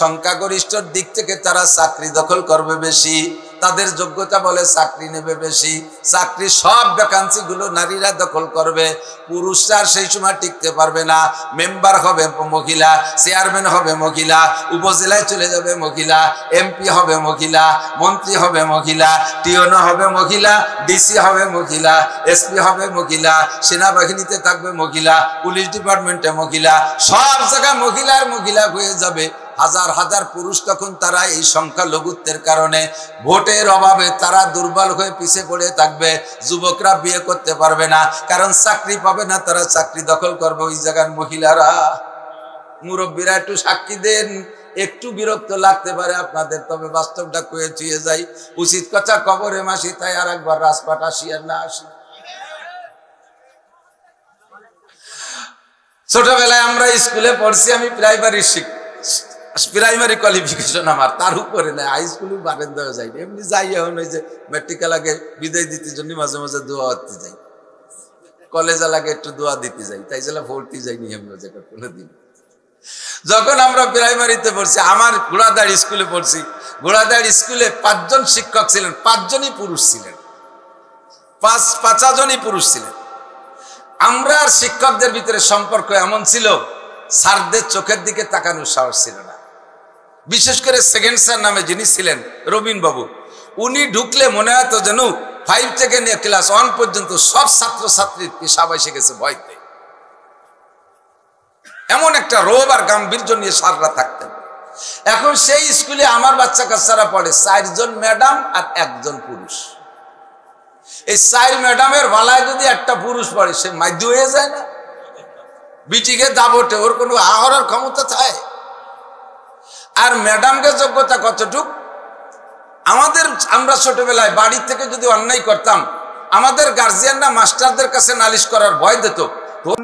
সংখ্যাগরিষ্ঠর দিক থেকে তারা চাকরি দখল করবে বেশি, তাদের যোগ্যতা বলে চাকরি নেবে বেশি। চাকরি সব ভ্যাকান্সি গুলো নারীরা দখল করবে, পুরুষরা সেই সময় টিকতে পারবে না। মেম্বার হবে মহিলা, চেয়ারম্যান হবে মহিলা, উপজেলায় চলে যাবে মহিলা, এমপি হবে মহিলা, মন্ত্রী হবে মহিলা, টিওনো হবে মহিলা, ডিসি হবে মহিলা, এসপি হবে মহিলা, সেনাবাহিনীতে থাকবে মহিলা, পুলিশ ডিপার্টমেন্টে মহিলা, সব জায়গায় মহিলা হয়ে যাবে। হাজার হাজার পুরুষ তখন তারা এই সংখ্যালঘুত্বের কারণে, ভোটের অভাবে তারা দুর্বল হয়ে পিছিয়ে পড়ে থাকবে। যুবকরা বিয়ে করতে পারবে না, কারণ চাকরি পাবে না, তারা চাকরি দখল করবে ওই জায়গার মহিলারা। মুরব্বীরা একটু সাক্ষী দেন, একটু বিরক্ত লাগতে পারে আপনাদের, তবে বাস্তবটা কয়ে চুয়ে যাই। উচিত কথা কবরে মাসি, তাই আর একবার রাজপাট আসি আর না আসি। ছোটবেলায় আমরা স্কুলে পড়ছি, আমি প্রাইমারি কোয়ালিফিকেশন আমার, তার উপরে না হাই স্কুলে বারান্দায় যাই, এমনি যাই। এখন ওই যে মেট্রিক্যাল আগে বিদায় দিতে জন্য মাঝে মাঝে দোয়া দিতে যাই, কলেজ লাগে একটু দোয়া দিতে যাই, তাই জন্য ভর্তি যাইনি আমরা যেটা কোনোদিন। যখন আমরা প্রাইমারিতে পড়ছি, আমার ঘোড়াদাড়ি স্কুলে পড়ছি, ঘোড়াদাড়ি স্কুলে 5 জন শিক্ষক ছিলেন, 5 জনই পুরুষ ছিলেন, 5 জনই পুরুষ ছিলেন। আমরা আর শিক্ষকদের ভিতরে সম্পর্ক এমন ছিল, স্যারদের চোখের দিকে তাকানোর সাহস ছিল না। বিশেষ করে সেকেন্ড স্যার নামে যিনি ছিলেন, রবিন বাবু, উনি ঢুকলে মনে হতো যেন 5 থেকে নিয়ে ক্লাস 1 পর্যন্ত সব ছাত্র ছাত্রীর পেশাব এসে গেছে ভয়তে। এমন একটা রোব আর গাম্ভীর্য নিয়ে স্যাররা থাকতেন। এখন সেই স্কুলে আমার বাচ্চা কাচ্চারা পড়ে 4 জন ম্যাডাম আর 1 জন পুরুষ। এই 4 ম্যাডামের ভালায় যদি একটা পুরুষ পড়ে, সে মাধ্য হয়ে যায় না? বিটিকে দাবটে, ওর কোনো আহরার ক্ষমতা থাকে? আর ম্যাডামকে যোগ্যতা কতটুক? আমরা ছোটবেলায় বাড়ি থেকে যদি অন্যায় করতাম, আমাদের গার্জিয়ানরা মাস্টারদের কাছে নালিশ করার ভয় দিত।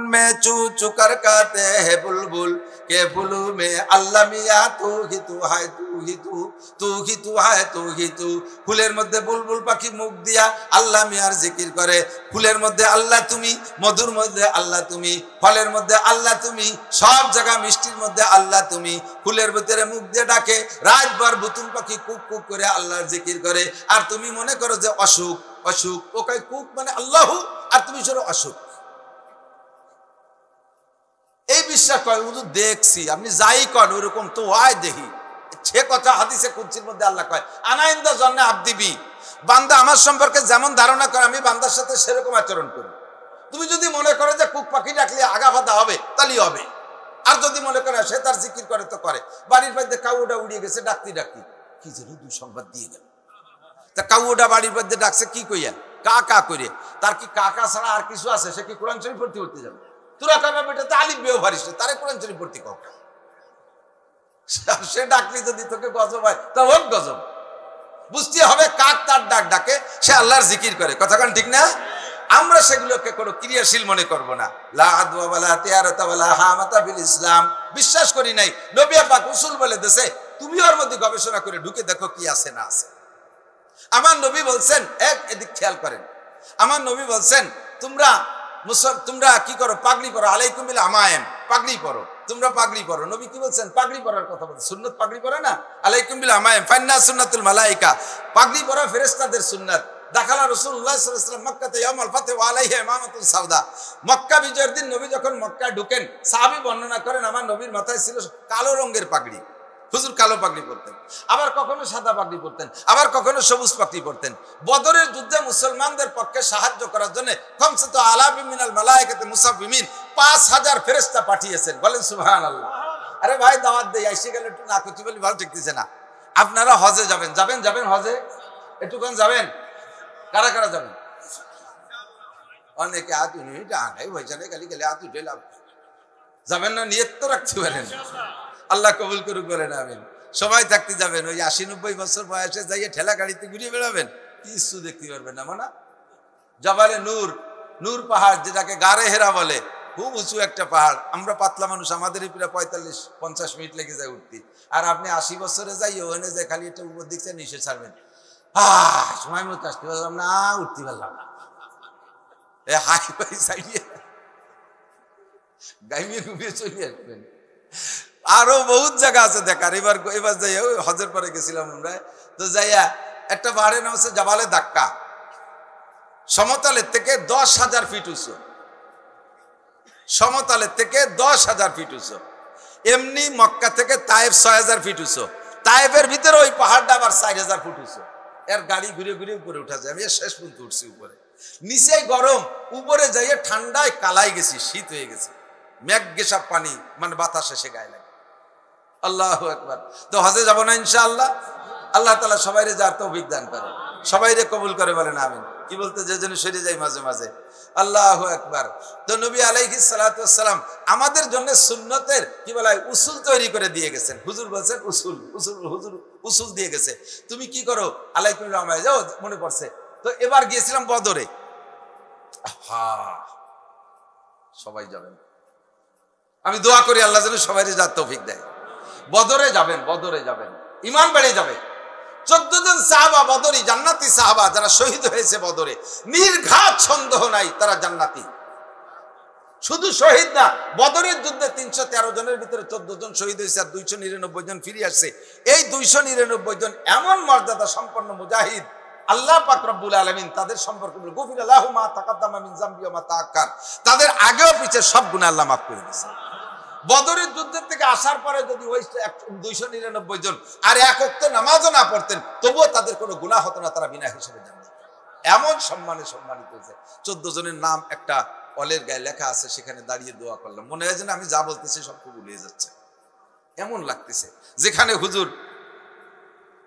में चू चुकर कहते है बुलबुल के बुलू में अल्लाह मिया तू ही तू है, तू ही तू, तू ही तू है, तू ही तू। ফুলের মধ্যে বুলবুল পাখি মুখ দিয়া আল্লাহ মিয়ার জিকির করে। ফুলের মধ্যে আল্লাহ তুমি, মধুর মধ্যে আল্লাহ তুমি, ফলের মধ্যে আল্লাহ তুমি, সব জায়গা মিষ্টির মধ্যে আল্লাহ তুমি। ফুলের ভিতরে মুখ দিয়ে ডাকে, রাতভর বুতুল পাখি কুক কুক করে আল্লাহর জিকির করে। আর তুমি মনে করো যে অসুখ অসুখ, ও কয় কুক মানে আল্লাহ, আর তুমি সরো অসুখ। এই বিশ্বাস করেন হুজুর দেখছি, আপনি যাই করেন ওইরকম তো হয় দেখি। সে কথা হাদিসে কুদসির মধ্যে আল্লাহ কয় আনা ইনদা জন্নে আবদি বি, বান্দা আমার সম্পর্কে যেমন ধারণা করে আমি বান্দার সাথে সেরকম আচরণ করি। তুমি যদি মনে করো যে কুক পাখি ডাকলে আগা বাঁধা হবে তাহলেই হবে, আর যদি মনে করে সে তার জিকির করে তো করে। বাড়ির মধ্যে কাউটা উড়িয়ে গেছে ডাকতে ডাকতে কি যেন দুঃসংবাদ দিয়ে গেল। তা কাউটা বাড়ির মধ্যে ডাকছে কি কইয়া কা কা করে, তার কি কাকা ছাড়া আর কিছু আছে? সে কি কোরআন শরীফ ভর্তি করতে যাবে? তোরা কাকা বেটাতে আলিফ বেও পারিস না, তারে কোরআন শরীফ ভর্তি কর। সে ডাকলি যদি তোকে গজব হয় তা হোক গজব। বুঝতে হবে কাক তার ডাক ডাকে, সে আল্লাহর জিকির করে। কথা কান ঠিক না? আমরা সেগুলোকে কোনো ক্রিয়াশীল মনে করব না। লা আদওয়া ওয়ালা তিয়ারাতা ওয়ালা হামাতা বিল ইসলাম, বিশ্বাস করি নাই। নবী পাক উসুল বলে দেছে, তুমি ওর মধ্যে গবেষণা করে ঢুকে দেখো কি আছে না আছে। আমার নবী বলছেন, এক এদিক খেয়াল করেন, আমার নবী বলছেন তোমরা কি করো? পাগড়ি পরো, আলাইকুম বিল আমায়েম, পাগড়ি পরো, তোমরা পাগড়ি পরো। নবী কি বলছেন? পাগড়ি পরার কথা বলছেন। সুন্নাত পাগড়ি পরে না, আলাইকুম বিল আমায়েম ফান্না সুন্নাতুল মালাইকা, পাগড়ি পরা ফেরেশতাদের সুন্নাত। দাখালা রাসূলুল্লাহ সাল্লাল্লাহু আলাইহি ওয়াসাল্লাম মক্কাতে ইয়াউমুল ফাতহ ওয়া আলাইহি ইমামাতুন সাওদা, মক্কা বিজয়ের দিন নবী যখন মক্কায় ঢুকেন, সাহাবী বর্ণনা করেন আমার নবীর মাথায় ছিল কালো রঙের পাগড়ি। হুজুর কালো পাগড়ি পরতেন, আবার কখনো সাদা পাগড়ি পরতেন, আবার কখনো সবুজ পাগড়ি পরতেন। বদরের যুদ্ধে মুসলমানদের পক্ষে সাহায্য করার জন্য খমসত আলাফি মিনাল মালায়েকাতি মুসাফফিমিন 5000 ফেরেশতা পাঠিয়েছেন। বলেন সুবহানাল্লাহ। আরে ভাই দাওয়াত দেই, আইসে গেলে একটু না করতে বলি ভালো ঠেকতেছে না। আপনারা হজে যাবেন, যাবেন হজে, একটুক্ষণ যাবেন? কারা কারা যাবেন? অনেকে হাত উঠে আগাই ভয়সালে খালি খালি হাত উঠে লাভ যাবেন না, নিয়ত তো রাখতে পারেন। আল্লাহ কবুল করুক বলেন আমিন। সবাই থাকতে যাবেন, ওই 80-90 বছর বয়সে যাইয়ে ঠেলা গাড়িতে ঘুরিয়ে বেড়াবেন, কিছু দেখতে পারবেন না। মানে জাবালে নূর পাহাড়, যেটাকে গারে হেরা বলে, খুব উঁচু একটা পাহাড়। আমরা পাতলা মানুষ, আমাদেরই প্রায় 45-50 মিনিট লেগে যায় উঠতে। আর আপনি 80 বছরে যাই ওখানে যায় খালি একটা উপর দিকছে নিচে ছাড়বেন, সময় মতো আসতে পারলাম না, উঠতে পারলাম না, হাই ফাই সাইডে গাইমিয়ে ঘুমিয়ে চলে আসবেন। আরো বহুত জায়গা আছে দেখার। এবার যাই হজের পরে গেছিলাম আমরা, তো যাইয়া একটা পাহাড়ের নাম হচ্ছে জাবালে দাক্কা, সমতলের থেকে 10,000 ফিট উঁচু, সমতলের থেকে 10,000 ফিট উঁচু। এমনি মক্কা থেকে তায়েফ 6,000 ফিট উঁচু, তায়েফের ভিতরে ওই পাহাড়টা আবার 4,000 ফুট উঁচু। এর গাড়ি ঘুরে ঘুরে উপরে উঠা যায়। আমি শেষ পর্যন্ত উঠছি উপরে, নিচে গরম, উপরে যাইয়ে ঠান্ডায় কালাই গেছি, শীত হয়ে গেছে, মেঘ গেসা পানি, মানে বাতাস এসে গায়ে লাগে। আল্লাহু আকবার। তো হজে যাবো না ইনশাআল্লাহ? আল্লাহ তাআলা সবাইরে যার তৌফিক দান করে, সবাইরে কবুল করে বলেন আমিন। কি বলতে যে জন্য সরে যাই মাঝে মাঝে। আল্লাহু আকবার। তো নবী আলাইহিস সালাতু ওয়াস সালাম আমাদের জন্য সুন্নতের কি বলা হয় উসুল তৈরি করে দিয়ে গেছেন। হুজুর বলছেন হুজুর উসুল দিয়ে গেছে। তুমি কি করো? আলাইকুম রামায় যাও, মনে পড়ছে। তো এবার গিয়েছিলাম বদরে। সবাই যাবেন, আমি দোয়া করি আল্লাহ যেন সবাইরে যার তৌফিক দেয়। বদরে যাবেন, বদরে যাবেন, ঈমান বেড়ে যাবে। 14 জন সাহাবা বদরি, জান্নাতি সাহাবা, যারা শহীদ হয়েছে বদরে, নির্ঘাত সন্দেহ নাই তারা জান্নাতি। শুধু শহীদ না, বদরের যুদ্ধে 313 জনের ভিতরে 14 জন শহীদ হয়েছে আর 299 জন ফিরে আসছে। এই 299 জন এমন মর্যাদা সম্পন্ন মুজাহিদ, আল্লাহ পাক রব্বুল আলামিন তাদের সম্পর্কে বলে গফিরা লাহু মা তাকাদ্দামা মিন যামবি ওয়া মা তাআক্কার, তাদের আগেও পিছে সব গুনাহ আল্লাহ মাফ করে দিয়েছে। বদরের যুদ্ধের থেকে আসার পরে যদি ওই 299 জন আর এক ওয়াক্ত নামাজও না পড়তেন, তবুও তাদের কোনো গুনাহ হতো না, তারা বিনা হিসেবে জান্নাত। এমন সম্মানিত হয়েছে। 14 জনের নাম একটা অলের গায়ে লেখা আছে, সেখানে দাঁড়িয়ে দোয়া করলাম। মনে হয় যেন আমি যা বলতেছি সব ভুলে যাচ্ছে, এমন লাগতেছে। যেখানে হুজুর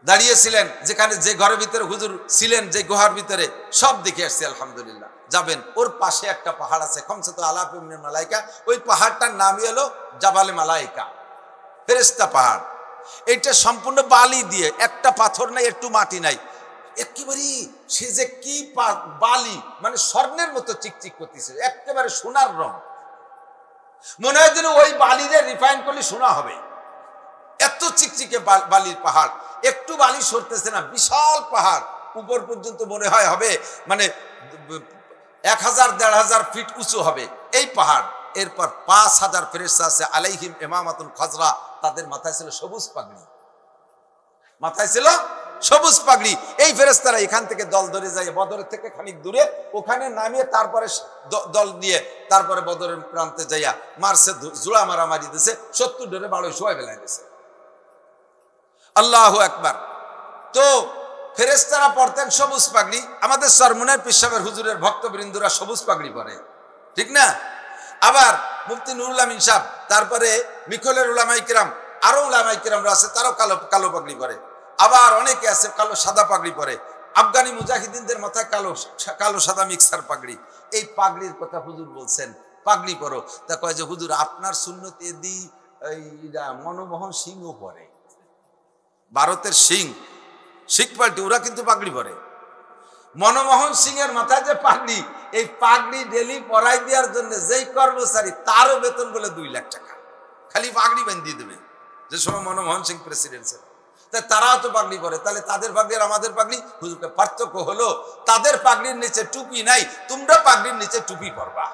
দাঁড়িয়েছিলেন, যেখানে যে ঘরের ভিতরে হুজুর ছিলেন, যে গুহার ভিতরে, সব দেখে আসছি আলহামদুলিল্লাহ। যাবেন, ওর পাশে একটা পাহাড় আছে খমসত আলাফি মিনাল মালাইকা, ওই পাহাড়টার নামই হলো জাবালে মালাইকা, ফেরেশতা পাহাড়। এটা সম্পূর্ণ বালি দিয়ে, একটা পাথর নাই, একটু মাটি নাই, একেবারে সে যে কি বালি, মানে স্বর্ণের মতো চিকচিক করতেছে, একেবারে সোনার রং। মনে হয় যেন ওই বালিরে রিফাইন করলে সোনা হবে, এত চিকচিকে বালির পাহাড়। একটু বালি সরতেছে না, বিশাল পাহাড়, উপর পর্যন্ত মনে হয় হবে মানে 1000-1500 ফিট উঁচু হবে এই পাহাড়। এরপর 5000 ফেরেশতা আছে, আলাইহিম ইমামাতুন খাজরা, তাদের মাথায় ছিল সবুজ পাগড়ি, মাথায় ছিল সবুজ পাগড়ি। এই ফেরেশতারা এখান থেকে দল ধরে যায় বদরের থেকে খানিক দূরে, ওখানে নামিয়ে তারপরে দল দিয়ে তারপরে বদরের প্রান্তে যাইয়া মারছে, জোড়া মারামারি দিছে, 70 ডরে বাড়ো শোয়া ফেলাই দিছে। আল্লাহু আকবার। তো ফেরেশতারা পরতেন সবুজ পাগড়ি। আমাদের সরমুনের পীর সাহেবের হুজুরের ভক্তবৃন্দরা সবুজ পাগড়ি পরে, ঠিক না? আবার মুফতি নুরুল আমিন সাহেব, তারপরে মিখলের উলামায়ে কিরাম, আরো উলামায়ে কিরামরা আছে, তারাও কালো কালো পাগড়ি পরে। আবার অনেকে আছে কালো সাদা পাগড়ি পরে। আফগানি মুজাহিদিনদের মাথায় কালো কালো সাদা মিক্সার পাগড়ি। এই পাগড়ির কথা হুজুর বলছেন, পাগড়ি পরো। তা কয় যে হুজুর আপনার সুন্নতে দি মনমোহন সিংহ পরে, ভারতের সিং, শিখ পাল্টি, ওরা কিন্তু পাগড়ি পরে। মনমোহন সিং এর মাথায় যে পাগড়ি, এই পাগড়ি ডেলি পরাই দেওয়ার জন্য যেই কর্মচারী, তারও বেতন বলে 2 লাখ টাকা, খালি পাগড়ি বাঁধিয়ে দেবে। যে সময় মনমোহন সিং প্রেসিডেন্ট ছিল, তাই তারাও তো পাগড়ি পরে। তাহলে তাদের পাগড়ি আর আমাদের পাগড়ি, হুজুরকে পার্থক্য হলো তাদের পাগড়ির নিচে টুপি নাই, তোমরা পাগড়ির নিচে টুপি পরবা।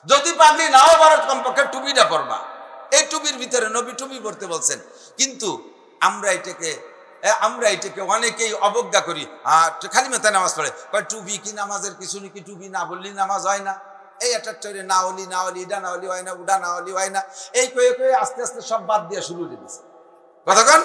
যদি পাগড়ি নাও পরো, কমপক্ষে টুপিটা পরবা। এই টুপির ভিতরে নবী টুপি পরতে বলছেন। কিন্তু আমরা এটাকে অনেকেই অবজ্ঞা করি। খালি মাথায় নামাজ পড়ে, টুপি কি নামাজের কিছু নাকি, টুপি না বললি নামাজ হয় না। এই একটা চরে না হলি ইডা না হলি হয় না, উডা না হলি হয় না, এই কয়ে কয়ে আস্তে আস্তে সব বাদ দিয়ে শুরু করে দিচ্ছে। কতক্ষণ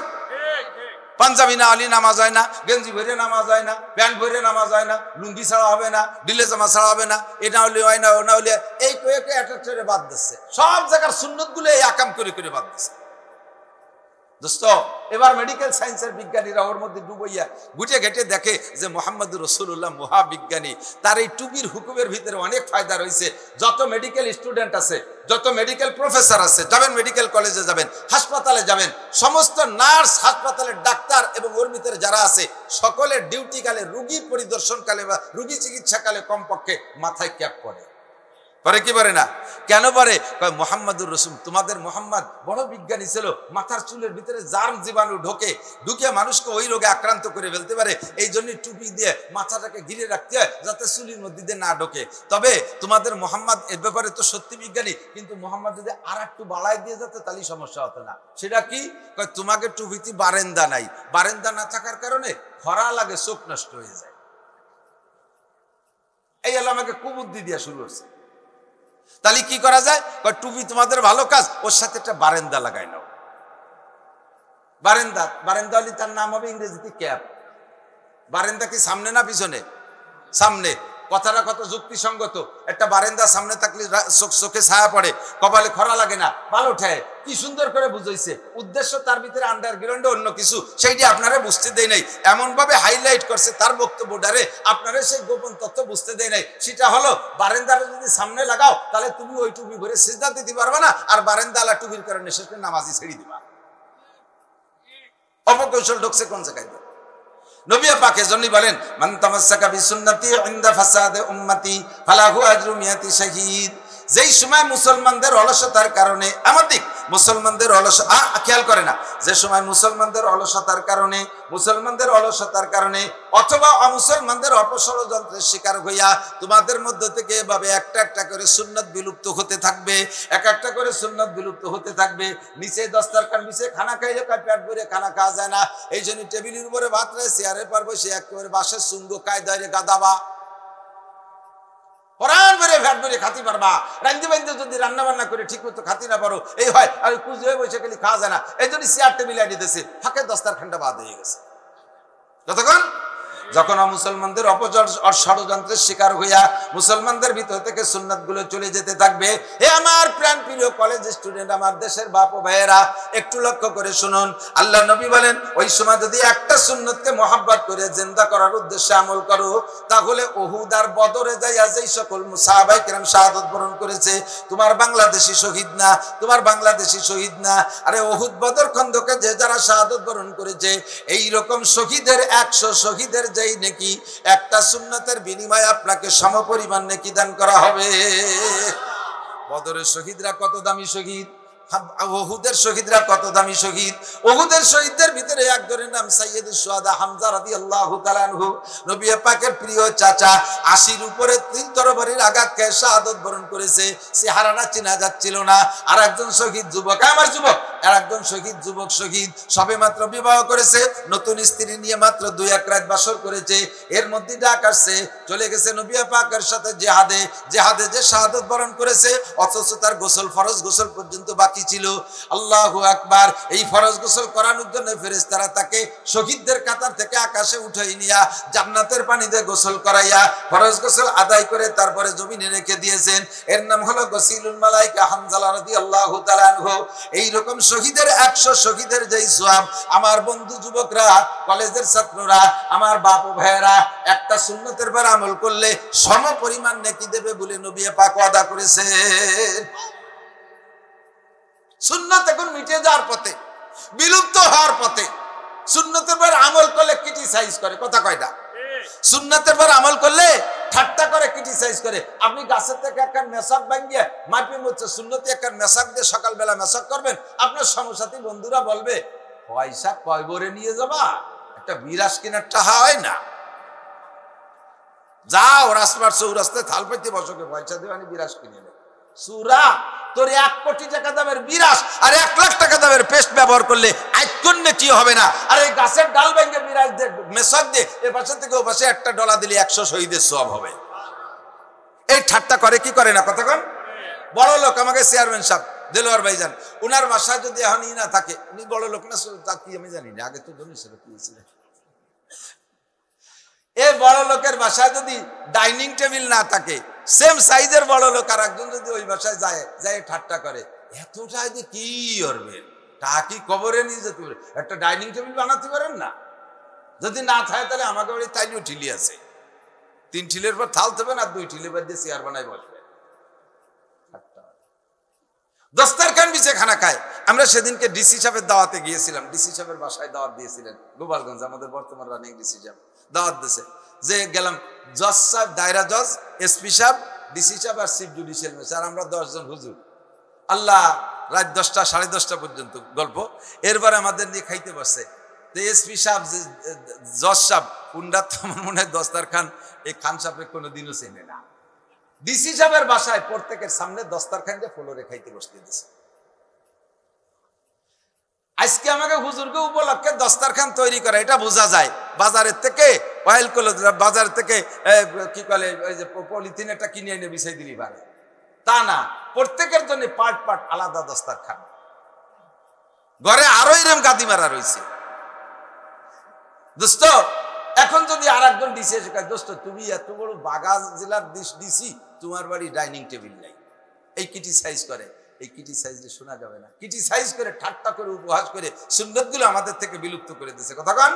পাঞ্জাবি না হলি নামাজ হয় না, গেঞ্জি ভরে নামাজ হয় না, প্যান্ট ভরে নামাজ হয় না, লুঙ্গি ছাড়া হবে না, ডিলে জামা ছাড়া হবে না, এটা হলি হয় না, ওনা হলি, এই কয়ে কয়ে একটা চরে বাদ দিচ্ছে। সব জায়গার সুন্নত গুলো এই আকাম করে করে বাদ দিচ্ছে। দোস্ত, এবার মেডিকেল সায়েন্সের বিজ্ঞানীরা ওর মধ্যে ডুবইয়া গুটে ঘেটে দেখে যে মুহাম্মদ রাসূলুল্লাহ মহাবিজ্ঞানী, তার এই টুপির হুকুমের ভিতরে অনেক ফায়দা রয়েছে। যত মেডিকেল স্টুডেন্ট আছে, যত মেডিকেল প্রফেসর আছে, যাবেন মেডিকেল কলেজে যাবেন, হাসপাতালে যাবেন, সমস্ত নার্স, হাসপাতালের ডাক্তার এবং ওর ভিতরে যারা আছে, সকলের ডিউটি কালে, রুগী পরিদর্শন কালে বা রুগী চিকিৎসাকালে কমপক্ষে মাথায় ক্যাপ পরে। পারে কি পারে না? কেন পারে? মুহাম্মাদুর রাসূল, তোমাদের মুহাম্মদ বড় বিজ্ঞানী ছিল, মাথার চুলের ভিতরে জার্ম জীবাণু ঢুকে মানুষকে ওই রোগে আক্রান্ত করে ফেলতে পারে। এই জন্য টুপি দিয়ে মাথাটাকে ঘিরে রাখতে হয় যাতে চুলির মধ্যে দিয়ে না ঢোকে। তবে তোমাদের মুহাম্মদ এর ব্যাপারে তো সত্যি বিজ্ঞানী, কিন্তু মুহাম্মদ যদি আর একটু বাড়াই দিয়ে যেত তাহলে সমস্যা হতো না। সেটা কি? তোমাকে টুপিতে বারেন্দা নাই, বারেন্দা না থাকার কারণে খরা লাগে, চোখ নষ্ট হয়ে যায়। এই হলো আমাকে কুবুদ্ধি দিয়া শুরু হচ্ছে। তাহলে কি করা যায়? টুপি তোমাদের ভালো কাজ, ওর সাথে একটা বারেন্দা লাগাই নাও। বারেন্দা হলে তার নাম হবে ইংরেজিতে ক্যাপ। বারেন্দা কি সামনে না পিছনে? সামনে। কথাটা কত যুক্তিসঙ্গত। একটা বারেন্দা সামনে থাকলে চোখে ছায়া পড়ে, কপালে খরা লাগে না, ভালো ঠায়। কি সুন্দর করে বুঝাইছে। উদ্দেশ্য তার ভিতরে আন্ডারগ্রাউন্ডে অন্য কিছু, সেইটি আপনারা বুঝতে দেয় নাই। এমন ভাবে হাইলাইট করছে তার বক্তব্যটারে, আপনারা সেই গোপন তথ্য বুঝতে দেয় নাই। সেটা হলো, বারেন্দাটা যদি সামনে লাগাও তাহলে তুমি ওই টুপি ভরে সিজদা দিতে পারবে না, আর বারেন্দালা টুপির কারণে শেষ করে নামাজি ছেড়ে দিবা। অপকৌশল ঢুকছে কোন জায়গায়? নবী পাক এজন্যই বলেন, মান তামাসসাকা বিসুন্নতি ইনদা ফাসাদে উম্মতি ফালাহু আজরু মিয়াতি শাহীদ। যেই সময় মুসলমানদের অলসতার কারণে, আমাদের মুসলমানদের খেয়াল করে না, যে সময় মুসলমানদের অলসতার কারণে অথবা অমুসলমানদের অপষড়যন্ত্রের শিকার হইয়া তোমাদের মধ্য থেকে এভাবে একটা একটা করে সুন্নাত বিলুপ্ত হতে থাকবে, এক একটা করে সুন্নাত বিলুপ্ত হতে থাকবে। নিচে দস্তারখান নিচে খানা খাইলে পেট ভরে খানা খাওয়া যায় না, এই জন্য টেবিলের উপরে ভাত রে, চেয়ারে পারবো সে একেবারে বাসের সুঙ্গ কায়দায় গাদাবা পরান ভরে ভ্যাট ভরে খাতি পারবা। রান্ধি বান্ধে যদি রান্না বান্না করে ঠিক মতো খাতি না পারো, এই হয় আর কুচ হয়ে বসে গেলে খাওয়া যায় না। এই জন্য চেয়ার টেবিল আনিয়ে দিয়েছে, ফাঁকে দস্তারখানটা বাদ হয়ে গেছে। যতক্ষণ যখন মুসলমানদের ষড়যন্ত্রের শিকার হইয়া মুসলমানদের ভিতর থেকে সুন্নাত গুলো চলে যেতে থাকবে। হে আমার প্রাণ প্রিয় কলেজ স্টুডেন্ট, আমার দেশের বাপ ও ভাইয়েরা, একটু লক্ষ্য করে শুনুন। আল্লাহ নবী বলেন, ওই সময় যদি একটা সুন্নতকে মহব্বত করে জিন্দা করার উদ্দেশ্যে আমল করো, তাহলে উহুদ আর বদরে যাইয়া যেই সকল সাহাবায়ে কেরাম শাহাদাত বরণ করেছে, তোমার বাংলাদেশি শহীদ না, তোমার বাংলাদেশি শহীদ না, আরে উহুদ বদর খন্দকে যে যারা শাহাদাত বরণ করেছে, এই রকম শহীদের 100 শহীদের যেই নেকি, একটা সুন্নতের বিনিময়ে আপনাকে সমপরিমাণ নেকি দান করা হবে। বদরের শহীদরা কত দামি শহীদ, ওহুদের শহীদরা কত দামি শহীদ। ওহুদের শহীদদের ভিতরে একজনের নাম সাইয়্যিদুশ শুহাদা হামজা রাদিয়াল্লাহু তাআলা আনহু, নবী পাকের প্রিয় চাচা। 80-র উপরে 3 তরবারির আঘাত খেয়ে শাহাদাত বরণ করেছে। চেহারাটা চেনা যাচ্ছিল না। আর একজন শহীদ যুবক, আমার যুবক, আর একজন শহীদ যুবক শহীদ সবে মাত্র বিবাহ করেছে, নতুন স্ত্রী নিয়ে মাত্র 2-1 রাত বাসর করেছে। এর মধ্যে ডাক আসছে, চলে গেছে নবী পাকের সাথে জিহাদে। জিহাদে যে শাহাদাত বরণ করেছে, অথচ তার গোসল, ফরজ গোসল পর্যন্ত বাকি ছিল। আল্লাহু আকবার। এই ফরজ গোসল করানোর জন্য ফেরেশতারা তাকে শহীদদের কাতার থেকে আকাশে উঠাই নিয়া জান্নাতের পানিতে গোসল করাইয়া ফরজ গোসল আদায় করে তারপরে জমিনে রেখে দিয়েছেন। এর নাম হলো গসিলুল মালাইকা হামজা রাদিয়াল্লাহু তাআলা আনহু। এই রকম শহীদের 100 শহীদের যেই সওয়াব, আমার বন্ধু যুবকরা, কলেজের ছাত্ররা, আমার বাপ ও ভাইয়েরা, একটা সুন্নতের পর আমল করলে সম পরিমাণ নেকি দেবে বলে নবী পাক ওয়াদা করেছেন। সুন্নত এখন মিটে যাওয়ার পথে, বিলুপ্ত হওয়ার পথে। সুন্নতের পর আমল করলে ক্রিটিসাইজ করে, কথা কয়টা? সুন্নতের পর আমল করলে ঠাট্টা করে, ক্রিটিসাইজ করে। আপনি গাছের থেকে একটা মেশাক ভাঙিয়ে মাপি মধ্যে সুন্নতি একটা মেশাক দিয়ে সকালবেলা মেশাক করবেন, আপনার সমসাথী বন্ধুরা বলবে পয়সা কয় বরে নিয়ে যাবা, একটা বিরাস কেনার টাহা হয় না, যাও রাস্তার চৌরাস্তায় থাল পাইতে বসকে পয়সা দিয়ে আমি বিরাস কিনে নেব। সুরা, তোর 1 কোটি টাকা দামের বিরাস আর 1 লাখ টাকা দামের পেস্ট ব্যবহার করলে আইকন্যে কি হবে না? আর এই গাছের ডাল ভেঙে বিরাস দিয়ে মেশাক দিয়ে এ পাশে থেকে ও পাশে একটা ডলা দিলে 100 শহীদের সওয়াব হবে। এই ঠাট্টা করে কি করে না? কতক্ষণ বড় লোক, আমাকে চেয়ারম্যান সাহেব দেলোয়ার ভাইজান, উনার বাসায় যদি এখন না থাকে, উনি বড় লোক না, তা কি আমি জানি না, আগে তো ধনী ছিল কি ছিল। এই বড় লোকের বাসায় যদি ডাইনিং টেবিল না থাকে, সেম সাইজের বড় লোক আর একজন যদি ওই বাসায় যায় ঠাট্টা করে, এতটা যে কি করবে, তা কি কবরে নিয়ে যেতে পারে? একটা ডাইনিং টেবিল বানাতে পারেন না? যদি না থাকে তাহলে আমাকে বাড়ি তাইলেও ঠিলি আছে, 3 ঠিলের পর থাল দেবেন আর 2 ঠিলের পর দিয়ে চেয়ার বানাই বসবে। দস্তারখান বিছে খানা খায়। আমরা সেদিনকে ডিসি সাহেবের দাওয়াতে গিয়েছিলাম, ডিসি সাহেবের বাসায় দাওয়াত দিয়েছিলেন, গোপালগঞ্জ, আমাদের বর্তমান রানিং ডিসি সাহেব দাওয়াত দিয়েছে। যে গেলাম, জজ সাহেব, দায়রা জজ, এসপি সাহেব, ডিসি সাহেব আর চিফ জুডিশিয়াল ম্যাজিস্ট্রেট, আমরা 10 জন হুজুর। আল্লাহ, রাত 10টা 10:30 পর্যন্ত গল্প। এরপরে আমাদের নিয়ে খাইতে বসে। তো এসপি সাহেব, জজ সাহেব, কুন্ডা তো আমার মনে হয় দস্তারখান এই খান সাহেবের কোনোদিনও চেনে না। ডিসি সাহেবের বাসায় প্রত্যেকের সামনে দস্তারখান দিয়ে ফ্লোরে খাইতে বসতে দিয়েছে। আজকে আমাকে হুজুরকে উপলক্ষে দস্তারখান তৈরি করা, এটা বোঝা যায় বাজারের থেকে অয়েল কলেজ, বাজার থেকে কি বলে ওই যে পলিথিন একটা কিনে এনে বিছাই দিলি পারে, তা না, প্রত্যেকের জন্য পার্ট পার্ট আলাদা দস্তারখান। ঘরে আরো এরকম গাদি মারা রয়েছে। দোস্ত, এখন যদি আর একজন ডিসি এসে কয়, দোস্ত তুমি এত বড় বাগাজ জেলার ডিসি, তোমার বাড়ি ডাইনিং টেবিল নাই, এই ক্রিটিসাইজ করে। এই ক্রিটিসাইজ শোনা যাবে না। ক্রিটিসাইজ করে, ঠাট্টা করে, উপহাস করে সুন্নতগুলো আমাদের থেকে বিলুপ্ত করে দিয়েছে। কথা কন,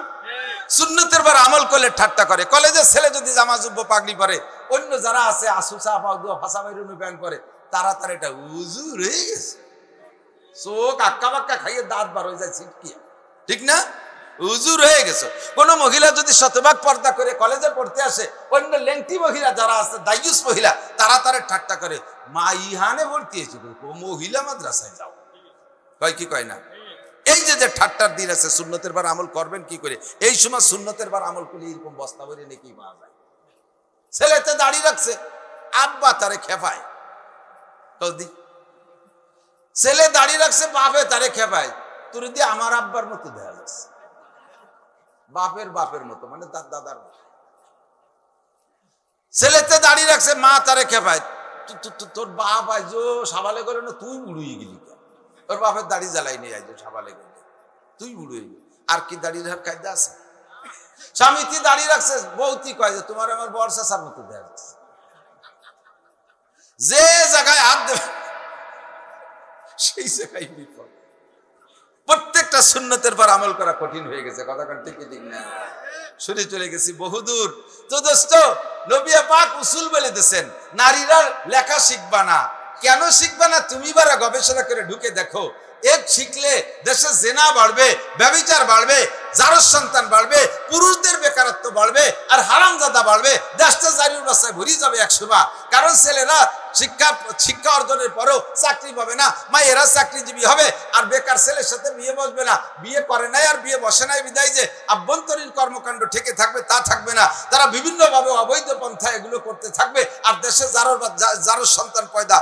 সুন্নতের পর আমল করলে ঠাট্টা করে। কলেজের ছেলে যদি জামা জুব্বো পাগড়ি পরে, অন্য যারা আছে আসুসা ফাঁসা বাইরুনু প্যান্ট পরে, তারা তার এটা হুজুর হয়ে গেছে, চোখ আক্কা বাক্কা খাইয়ে দাঁত বার হয়ে যায় ছিটকিয়ে, ঠিক না? হুজুর হয়ে গেছে। কোন মহিলা যদি শতভাগ পর্দা করে কলেজে পড়তে আসে, অন্য লেংটি মহিলা যারা আছে, দায়ুস মহিলা, তারা তারে ঠাট্টা করে, মা ইহানে ভর্তি হয়েছে, মহিলা মাদ্রাসায় যাও, কয় কি কয় না? এই যে ঠাট্টার দিন আছে, সুন্নতের বার আমল করবেন কি করে? এই সময় সুন্নতের বার আমল করলে এরকম বস্তা ভরে নাকি পাওয়া যায়। ছেলেতে দাড়ি রাখছে, আব্বা তারে খেপায়, ছেলে দাড়ি রাখছে, বাপে তারে খেপায়, তোর দিয়ে আমার আব্বার মতো দেখা যাচ্ছে, বাপের মতো, মানে তার দাদার মতো। ছেলেতে দাঁড়িয়ে রাখছে, মা তারে খেপায়, তোর বাপ আইজো সাবালে গেল না, তুই বুড়ুই গেলি, তোর বাপের দাড়ি জ্বালাই নিয়ে আইজো সাবালে গেল, তুই বুড়ুই গেলি। আর কি দাড়ি রাখার কায়দা আছে? স্বামীতি দাঁড়িয়ে রাখছে, বউতি কয় যে তোমার আমার বর্ষার মতো দেখা যাচ্ছে। যে জায়গায় হাত দেবে সেই জায়গায় বিপদ। প্রত্যেকটা সুন্নতের পর আমল করা কঠিন হয়ে গেছে। কথা ঠিক ঠিক না? সরে চলে গেছি বহুদূর। তো দোস্ত, নবী পাক উসুল বলে দিয়েছেন, নারীরা লেখা শিখবা না। কেন শিখবা না? তুমি বারা গবেষণা করে ঢুকে দেখো। এক শিখলে দেশে জেনা বাড়বে, ব্যভিচার বাড়বে, জারজ সন্তান বাড়বে, পুরুষদের বেকারত্ব বাড়বে, আর হারামজাদা বাড়বে। দেশটা জারির বাসায় ভরি যাবে 100 বার। কারণ ছেলেরা শিক্ষা অর্জনের পরেও চাকরি পাবে না, মায়েরা চাকরিজীবী হবে, আর বেকার ছেলের সাথে বিয়ে বসবে না। বিয়ে করে নাই আর বিয়ে বসে নাই বিদায় যে আভ্যন্তরীণ কর্মকাণ্ড ঠেকে থাকবে তা থাকবে না। তারা বিভিন্নভাবে অবৈধ পন্থা এগুলো করতে থাকবে, আর দেশে যারো সন্তান পয়দা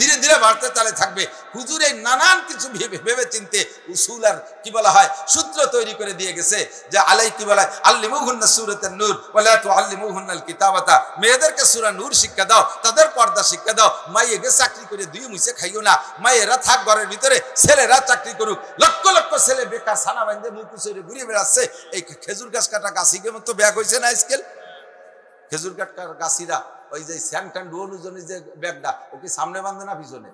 ধীরে ধীরে বাড়তে তালে থাকবে। হুজুর এই নানান কিছু ভেবে চিনতে উসুল আর কি বলা হয় সূত্র তৈরি করে দিয়ে গেছে যে আলাই কি বলা হয় আল্লিমুহুন্না সূরাতুন নূর ওয়ালা তুআল্লিমুহুন্নাল কিতাবাতা, মেয়েদেরকে সূরা নূর শিক্ষা দাও, তাদের পর্দা শিক্ষা দাও। মাইয়েকে চাকরি করে দুই মুছে খাইও না, মায়েরা থাক ঘরের ভিতরে, ছেলেরা চাকরি করুক। লক্ষ লক্ষ ছেলে বেকার ছানা বাঁধে মুখ চড়ে ঘুরে বেড়াচ্ছে। এই খেজুর গাছ কাটা গাছিকে মতো ব্যাগ হয়েছে না আজকাল। খেজুর কাটার গাছিরা ওই যে স্যান্টান ডুয়োজনের যে ব্যাগটা ওকে সামনে বাঁধে না পিছনে,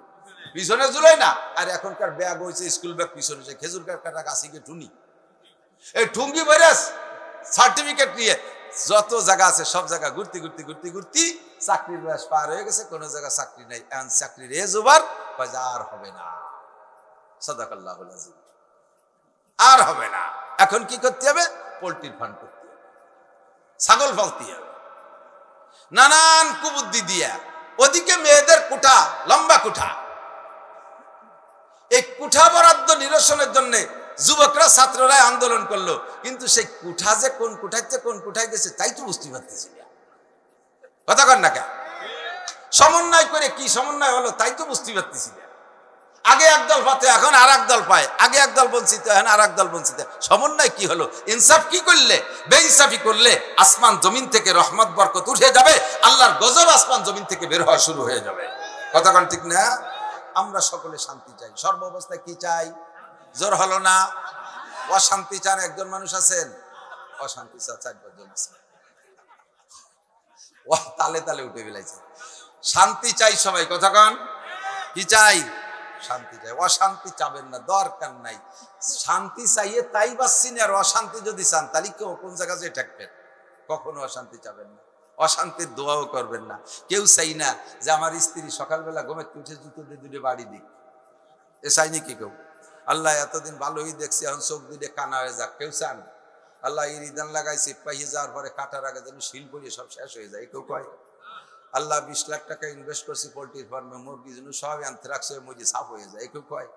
পিছনে ঝুলাই না। আর এখনকার ব্যাগ হয়েছে স্কুল ব্যাগ পিছনে, খেজুর কাটা গাছিকে টুনি, এই ঠুঙ্গি ভাইরাস সার্টিফিকেট নিয়ে যত জায়গা আছে সব জায়গা ঘুরতে ঘুরতে ঘুরতে ঘুরতে চাকরির বয়স পার হয়ে গেছে, কোনো জায়গা চাকরি নাই। এখন চাকরির এজ ওভার, আর হবে না। সাদাকাল্লাহুল আযীম, আর হবে না। এখন কি করতে হবে? পোল্ট্রির ফার্ম করতে হবে, ছাগল পালতে হবে, নানান কুবুদ্ধি দিয়া। ওদিকে মেয়েদের কুঠা, লম্বা কুঠা, এই কুঠা বরাদ্দ নিরসনের জন্য যুবকরা ছাত্ররা আন্দোলন করলো, কিন্তু সেই কুঠা যে কোন কুঠাইতে কোন কুঠায় গেছে তাই তো বুঝতে পারতেছি না। কথা কন না কেন? সমন্বয় করে কি সমন্বয় হলো তাই তো বুঝতে পারতেছি না। আগে একদল পাতে এখন আর একদল পায়, আগে একদল বঞ্চিত এখন আর একদল বঞ্চিত। সমন্বয় কি হলো? ইনসাফ কি করলে? বেইনসাফি করলে আসমান জমিন থেকে রহমত বরকত উঠে যাবে, আল্লাহর গজব আসমান জমিন থেকে বের হওয়া শুরু হয়ে যাবে। কথা কন ঠিক না? আমরা সকলে শান্তি চাই, সর্ব অবস্থায় কি চাই? জোর হলো না? অশান্তি চান একজন মানুষ আছেন? অশান্তি চান 4-5 জন আছেন। ও তালে তালে উঠে ফেলাইছে। শান্তি চাই সবাই। কথা কন কি চাই? শান্তি চাই। অশান্তি চাবেন না, দরকার নাই। শান্তি চাইয়ে তাই বাঁচছি না, আর অশান্তি যদি চান তাহলে কোন জায়গা যে ঠেকবেন। কখনো অশান্তি চাবেন না, অশান্তির দোয়াও করবেন না। কেউ চাই না যে আমার স্ত্রী সকালবেলা ঘুমে উঠে জুতো দিয়ে দুটো বাড়ি দিক, এ চাইনি কি কেউ? আল্লাহ এতদিন ভালোই দেখছি, এখন চোখ দুটো কানা হয়ে যাক, কেউ চান? আল্লাহ ইরিদান লাগাইছে, পাইয়ে যাওয়ার পরে কাটার আগে যেন শিল পড়িয়ে সব শেষ হয়ে যায়, কেউ কয়? আল্লাহ 20 লাখ টাকা ইনভেস্ট করছি পোল্ট্রির ফার্মে, মুরগি যেন সব অ্যানথ্রাক্স হয়ে মুরগি সাফ হয়ে যায়, কেউ কয়?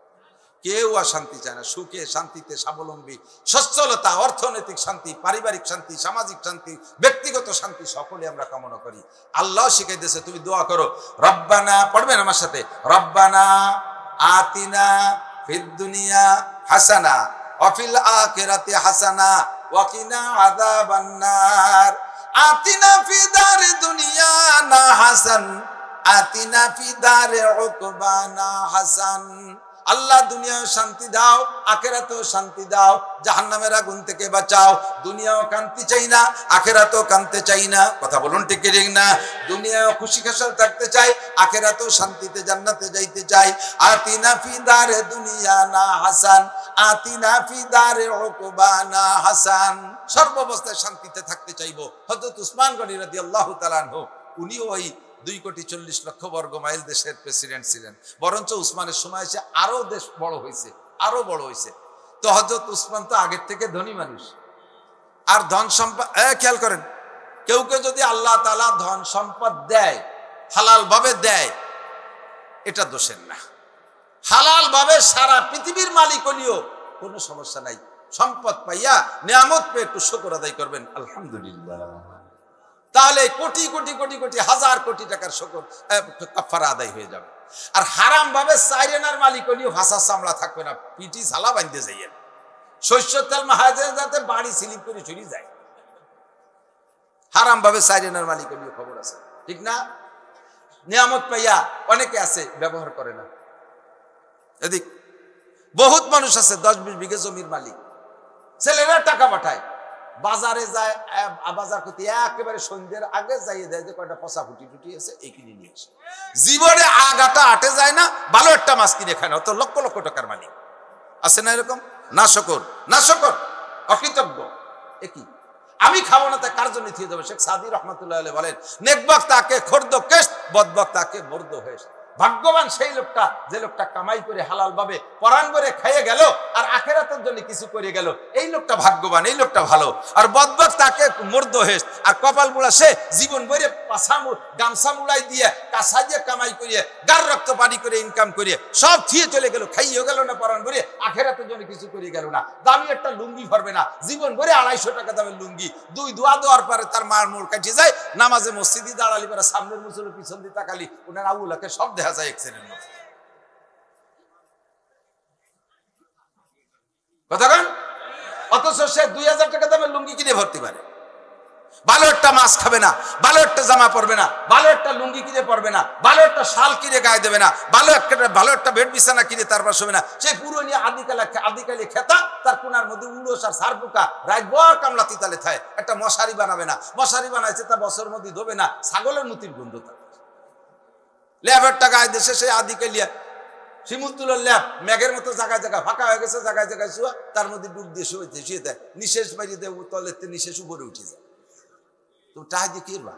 কেউ অশান্তি চায় না। সুখে শান্তিতে স্বাবলম্বী, সচ্ছলতা, অর্থনৈতিক শান্তি, পারিবারিক শান্তি, সামাজিক শান্তি, ব্যক্তিগত শান্তি সকলে আমরা কামনা করি। আল্লাহ শিখাইতেছে তুমি দোয়া করো, রব্বানা, পড়বেন আমার সাথে, রব্বানা আতিনা ফিদ দুনিয়া হাসানা ওয়া ফিল আখিরাতি হাসানা ওয়া কিনা আযাবান নার। আতিনা ফি দারি দুনিয়া না হাসান, আতিনা ফি দারি উকবানা হাসান। আল্লাহ দুনিয়াও শান্তি দাও, আখিরাতেও শান্তি দাও, জাহান্নামের আগুন থেকে বাঁচাও। দুনিয়াও কান্তি চাই না, আখিরাতেও কানতে চাই না। কথা বলুন ঠিক কি ঠিক না? দুনিয়াও খুশি খুশাল থাকতে চাই, আখিরাতেও শান্তিতে জান্নাতে যাইতে চাই। আতিনা ফি দারে দুনিয়া না হাসান, আতিনা ফি দারে উকবানা হাসান। সর্বাবস্থায় শান্তিতে থাকতে চাইবো। হযরত উসমান গনি রাদিয়াল্লাহু তাআলা আনহু, উনি ওই 2,40,00,000 বর্গ মাইল দেশের প্রেসিডেন্ট ছিলেন। বরঞ্চ উসমানের সময় এসে আরো দেশ বড় হয়েছে, আরো বড় হয়েছে। তো হযরত উসমান তো আগের থেকে ধনী মানুষ, আর ধন সম্পদ, খেয়াল করেন, কেউ কেউ যদি আল্লাহ তাআলা ধন সম্পদ দেয়, হালাল ভাবে দেয়, এটা দোষের না। হালাল ভাবে সারা পৃথিবীর মালিক হলিও কোনো সমস্যা নাই। সম্পদ পাইয়া, নিয়ামত পেয়ে একটু শুকর আদায় করবেন, আলহামদুলিল্লাহ। তাহলে কোটি কোটি কোটি কোটি হাজার কোটি টাকার শুকর কাফারা আদায় হয়ে যাবে। আর হারাম ভাবে সাইরেনার মালিক হলিও ভাষা চামড়া থাকবে না, পিটি ঝালা বাঁধতে যাইয়েন। শস্য তেল মাহাজে যাতে বাড়ি স্লিপ করে চুরি যায়। হারাম ভাবে সাইরেনার মালিক হলিও খবর আছে, ঠিক না? নিয়ামত পাইয়া অনেকে আছে ব্যবহার করে না। এদিক বহুত মানুষ আছে 10-20 বিঘে জমির মালিক, ছেলেরা টাকা পাঠায়, বাজারে যায়, বাজার করতে একেবারে সন্ধ্যের আগে যাইয়ে দেয় যে কয়টা পচা ফুটি টুটি আছে এই কিনে নিয়ে আসে। জীবনে আগাটা আটে যায় না, ভালো একটা মাছ কিনে খায় না, অত লক্ষ লক্ষ টাকার মালিক আছে না এরকম? না শকর, না শকর, অকৃতজ্ঞ। একই আমি খাবো না, তা কার জন্য থিয়ে যাবে? শেখ সাদি রহমতুল্লাহ আলাইহি বলেন, নেক বক্তা কে খোরদ কেশ, বদ বক্তা তাকে মর্দ হয়েছে। ভাগ্যবান সেই লোকটা যে লোকটা কামাই করে হালাল ভাবে পরাণ করে খাইয়ে গেল আর আখেরাতের জন্য কিছু করে গেল, এই লোকটা ভাগ্যবান, এই লোকটা ভালো। আর বদবক তাকে মর্দ হয়েছে আর কপাল মুড়া সে জীবন ভরে গামছা মুড়াই দিয়ে কাঁচা দিয়ে কামাই করিয়ে গার রক্ত পানি করে ইনকাম করিয়ে সব থিয়ে চলে গেল, খাইয়েও গেল না পরাণ ভরে, আখেরাতের জন্য কিছু করে গেল না। দামি একটা লুঙ্গি ভরবে না, জীবন ভরে 250 টাকা দামের লুঙ্গি, 2 দোয়া দেওয়ার পরে তার মার মোড় কাটিয়ে যায়, নামাজে মসজিদে দাঁড়ালি পরে সামনের মুসলের পিছন দিয়ে তাকালি ওনার আবুলাকে সব দেখা যায় এক্সিডেন্ট মতো। কথা কন? অথচ সে 2000 টাকা দামের লুঙ্গি কিনে ভরতে পারে, ভালো একটা মাছ খাবে না, ভালো একটা জামা পরবে না, ভালো একটা লুঙ্গি কিনে পরবে না, ভালো একটা শাল কিনে গায়ে দেবে না, ভালো একটা বেড বিছানা কিনে তার পাশে হবে না। সেই পুরো নিয়ে আদিকালে খেতা তার কোনার মধ্যে উড়োস আর সার পোকা রাতভর কামলা তিতালে থাকে, একটা মশারি বানাবে না, মশারি বানাইছে তা বছর মধ্যে ধোবে না, ছাগলের মুতির গন্ধ তার। ল্যাবের টাকা আয় দেশে সেই আদিকালিয়া শিমুল তুলোর ল্যাব মেঘের মতো জায়গায় জায়গায় ফাঁকা হয়ে গেছে, জায়গায় জায়গায় শুয়া, তার মধ্যে ডুব দিয়ে শুয়ে দেয়, নিঃশেষ বাইরে দেয়, তলেতে নিঃশেষ উপরে উঠে যায়। তো টাকা দিয়ে কি করবা?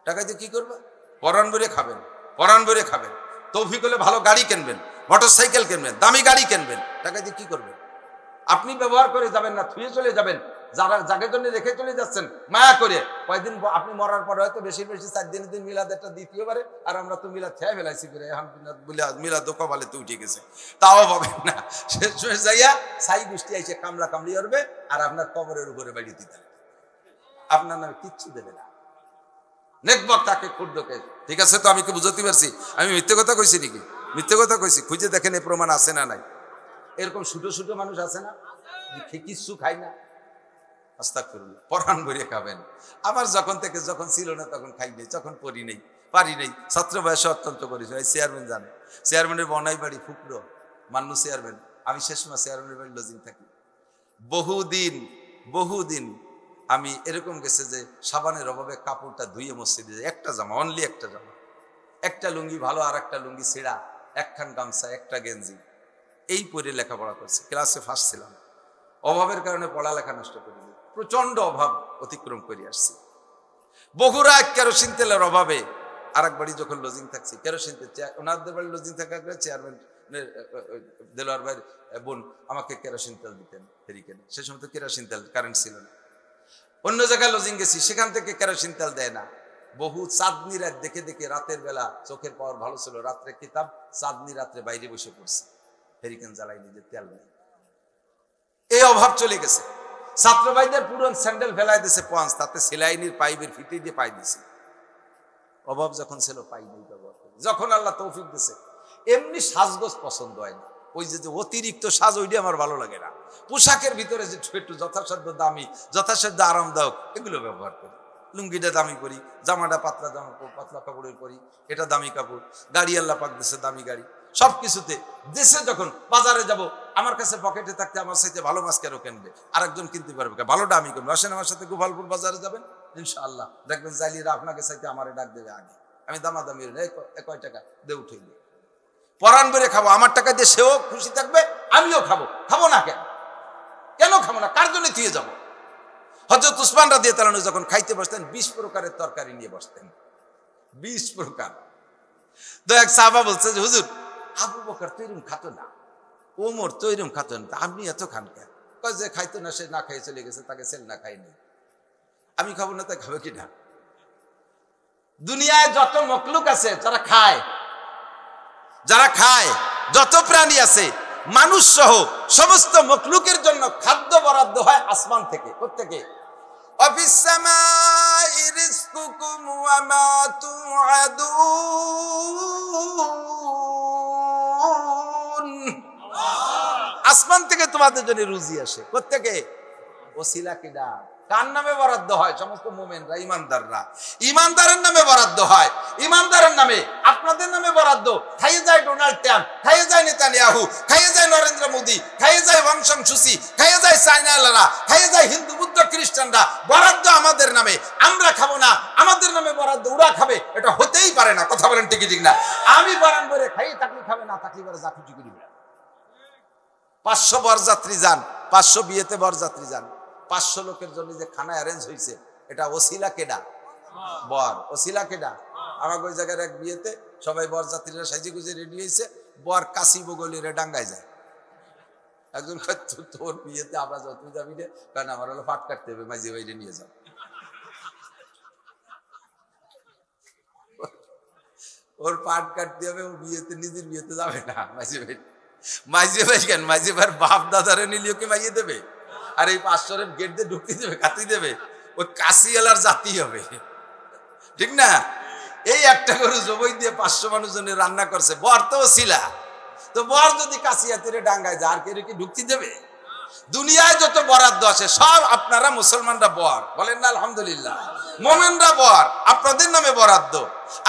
টাকা দিয়ে কি করবা? পরাণ ভরে খাবেন, পরাণ ভরে খাবেন, তৌফিক হলে ভালো গাড়ি কিনবেন, মোটরসাইকেল কিনবেন, দামি গাড়ি কিনবেন, টাকা দিয়ে কি করবেন? আপনি ব্যবহার করে যাবেন না, থুয়ে চলে যাবেন, যারা যাদের জন্য রেখে চলে যাচ্ছেন মায়া করে, কয়েকদিন আপনি মরার পরে হয়তো বেশি 4 দিন মিলাদ একটা দ্বিতীয়বারে, আর আমরা তো মিলাদ খেয়ে ফেলাইছি করে, এখন মিলাদ কপালে তো উঠে গেছে, তাও পাবেন না। শেষ হয়ে যাইয়া ছাই বৃষ্টি আইসে কামলা কামড়ি করবে আর আপনার কবরের উপরে বাড়ি দিতে আপনার নামে কিচ্ছু দেবে না। নেকবক তাকে ক্ষুদ্রকে, ঠিক আছে? তো আমি কি বুঝতে পারছি? আমি মিথ্যে কথা কইছি নাকি? মিথ্যে কথা কইছি? খুঁজে দেখেন এই প্রমাণ আছে না নাই? এরকম ছোট ছোট মানুষ আছে না, কিচ্ছু খাই না, আস্তাগফিরুল্লাহ, পরাণ ভরে খাবেন। আমার যখন ছিল না তখন খাই নেই, যখন পড়ি নেই, পারি নেই, ছাত্র বয়সে অত্যন্ত করেছি। চেয়ারম্যান জানে, চেয়ারম্যানের বনাই বাড়ি ফুকরো মান্নু চেয়ারম্যান, আমি শেষ সময় চেয়ারম্যানের বাড়ি লজিং থাকি। বহুদিন আমি এরকম গেছে যে সাবানের অভাবে কাপড়টা ধুয়ে মসজিদে যায়, একটা জামা, অনলি একটা জামা, একটা লুঙ্গি ভালো আর একটা লুঙ্গি ছেঁড়া, একখান গামছা, একটা গেঞ্জি, এই পরে লেখাপড়া করছে, ক্লাসে ফার্স্ট ছিলাম। অভাবের কারণে পড়ালেখা নষ্ট করে দিই, প্রচন্ড অভাব অতিক্রম করে আসছি। বহুরা কেরোসিন তেলের অভাবে আরেক বাড়ি যখন লজিং থাকছি, কেরোসিন তেল ওনাদের বাড়ি লজিং থাকার চেয়ারম্যান দেলোয়ার ভাইয়ের বোন আমাকে কেরোসিন তেল দিতেন ফেরি কেনে, সে সময় তো কেরোসিন তেল কারেন্ট ছিল না। অন্য জায়গায় লজিং গেছি, সেখান থেকে কেরোসিন তেল দেয় না। বহু চাঁদনি রাত দেখে দেখে রাতের বেলা চোখের পাওয়ার ভালো ছিল, রাত্রে কিতাব, চাঁদনি রাত্রে বাইরে বসে পড়ছে, ফেরিকেন জ্বালাই নিজে তেল নেই। এই অভাব চলে গেছে। ছাত্র ভাইদের পুরন স্যান্ডেল ফেলাই দিয়েছে পঞ্চ, তাতে সেলাইনির পাইপের ফিটে দিয়ে পাই দিছে। অভাব যখন ছিল পাই নেই ব্যবহার করে। যখন আল্লাহ তৌফিক দিছে, এমনি সাজগোজ পছন্দ হয় না, ওই যে অতিরিক্ত সাজ, ওইটা আমার ভালো লাগে না। পোশাকের ভিতরে যে একটু যথাসাধ্য দামি, যথাসাধ্য আরামদায়ক, এগুলো ব্যবহার করি। লুঙ্গিটা দামি করি, জামাটা পাতলা কাপড়ের করি, এটা দামি কাপড়, গাড়ি আল্লাহ পাক দিছে দামি গাড়ি, সবকিছুতে দেশে যখন বাজারে যাব, আমার কাছে পকেটে থাকতে আমার সাথে ভালো মাছ কেন কিনবে, আরেকজন কিনতে পারবে, ভালোটা আমি কিনবো। আসেন আমার সাথে গোপালপুর বাজারে যাবেন, ইনশাআল্লাহ দেখবেন জাইলিরা আপনাকে চাইতে আমারে ডাক দেবে আগে। আমি দামাদামি কয় টাকা দে উঠে দিই, পরাণ বেড়ে খাবো, আমার টাকা দিয়ে সেও খুশি থাকবে, আমিও খাবো। খাবো না কেন খাবো না? কার জন্য দিয়ে যাবো? হযরত উসমান রাদিয়াল্লাহু আনহু যখন খাইতে বসতেন 20 প্রকারের তরকারি নিয়ে বসতেন, 20 প্রকার। তো এক সাহাবা বলছে যে হুজুর, আবু বকর তো এরকম খাতো না, ওমর তো এরকম খাতো না, আপনি এত খান কেন? কয় যে খাইতো না, সে না খাইয়ে চলে গেছে, তাকে ছেলে না খাইনি, আমি খাবো না, তাই খাবে কিনা? দুনিয়ায় যত মখলুক আছে যারা খায়, যত প্রাণী আছে, মানুষ সহ সমস্ত মখলুকের জন্য খাদ্য বরাদ্দ হয় আসমান থেকে। কোত্থেকে? অফিস সামাই রিজকুকুম ওয়া মা তুআদুন, আসমান থেকে তোমাদের জন্য রুজি আসে। কোত্থেকে? ওসিলা কিডা? কার নামে বরাদ্দ হয়? সমস্ত মুমিনরা, ইমানদাররা, ইমানদারের নামে বরাদ্দ হয়। ইমানদারের নামে, আপনাদের নামে বরাদ্দ। খাইয়ে যায় ডোনাল্ড ট্রাম্প, খাইয়ে যায় নেতানিয়াহু, খাইয়ে যায় নরেন্দ্র মোদী, খাইয়ে যায় ওয়াং সাং সুচি, খাইয়ে যায় চাইনালারা, খাইয়ে যায় হিন্দু বুদ্ধ খ্রিস্টানরা। বরাদ্দ আমাদের নামে, আমরা খাবো না, আমাদের নামে বরাদ্দ ওরা খাবে, এটা হতেই পারে না। কথা বলেন ঠিক না? আমি বরান করে খাই, তাকলি খাবে না, তাকলি করে যা খুশি করি। 500 বরযাত্রী যান, 500 বিয়েতে বরযাত্রী যান, 500 লোকের জন্য যে খানা অ্যারেঞ্জ হয়েছে, এটা ওসিলা কেডা? বর। ওসিলা কেডা? আমাকে ওই জায়গার এক বিয়েতে সবাই বরযাত্রীরা সাইজে গুজে রেডি হয়েছে, বর কাশি বগলিরে ডাঙ্গায় যায়। একজন তোর বিয়েতে আমরা যত যাবি রে, কারণ আমার হলো পাট কাটতে হবে, মাঝে বাইরে নিয়ে যাও। ওর পাট কাটতে হবে, ও বিয়েতে নিজের বিয়েতে যাবে না মাঝে ভাই। মাঝে ভাই কেন, মাঝে ভাই বাপ দাদারে নিলে ওকে মাইয়ে দেবে, আর এই 500 গেট দিয়ে ঢুকতে দেবে, কাটি দেবে, ওই কাশিওয়ালার জাতি হবে, ঠিক না? এই একটা গরু জবই দিয়ে 500 মানুষজনের রান্না করছে, বর তো ছিলা, তো বর যদি কাশিয়াতিরে ডাঙ্গায় যায়, আর কেউ কি ঢুকতে দেবে? দুনিয়ায় যত বরাদ্দ আছে সব আপনারা মুসলমানরা বর, বলেন না আলহামদুলিল্লাহ। মোমেনরা বর, আপনাদের নামে বরাদ্দ।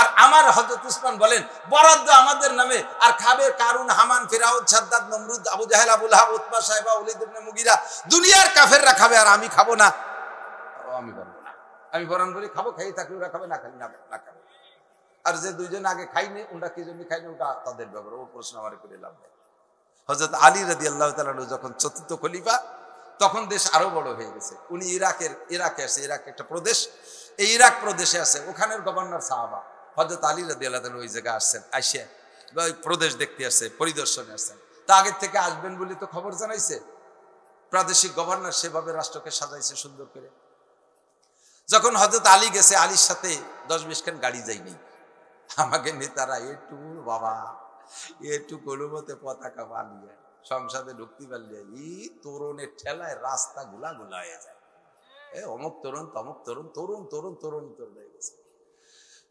আর আমার হযরত উসমান বলেন বরাদ্দ আমাদের নামে, আর খাবে কারুন, হামান, ফিরাউন, সাদ্দাদ, নমরুদ, আবু জাহেল, আবু লাহাব, উতবা, সাইবা, ওলীদ ইবনে মুগীরা, দুনিয়ার কাফেররা খাবে, আর আমি খাবো না। আমি বলবো না, আমি বরণ বলি খাবো, খাই থাকলে ওরা খাবে, না খাই না খাবে। আর যে দুইজন আগে খাইনি, ওটা কি জন্য খাইনি, ওটা তাদের ব্যাপার, ও প্রশ্ন আমার করে লাভ নেই। হযরত আলী রাদিয়াল্লাহু তাআলা যখন চতুর্থ খলিফা, তখন দেশ আরো বড় হয়ে গেছে। উনি ইরাকে আছে, ইরাক একটা প্রদেশ, এই ইরাক প্রদেশে আছে, ওখানের গভর্নর সাহাবা হযরত আলী রাদিয়াল্লাহু তাআলা ওই জায়গায় আসছেন, আইসে ওই প্রদেশ দেখতে আসছে, পরিদর্শনে আসছেন। তা আগের থেকে আসবেন বলে তো খবর জানাইছে, প্রাদেশিক গভর্নর সেভাবে রাষ্ট্রকে সাজাইছে সুন্দর করে। যখন হযরত আলী গেছে, আলীর সাথে 10-20 খান গাড়ি যায়নি, আমাকে নেতারা একটু বাবা একটু কোনো মতে পতাকা বানিয়ে সংসদে ঢুকতে পারলে এই তরুণের ঠেলায় রাস্তা গুলা হয়ে যায়, অমুক তরুণ তমুক তরুণ, তরুণ তরুণ তরুণ তরুণ হয়ে গেছে।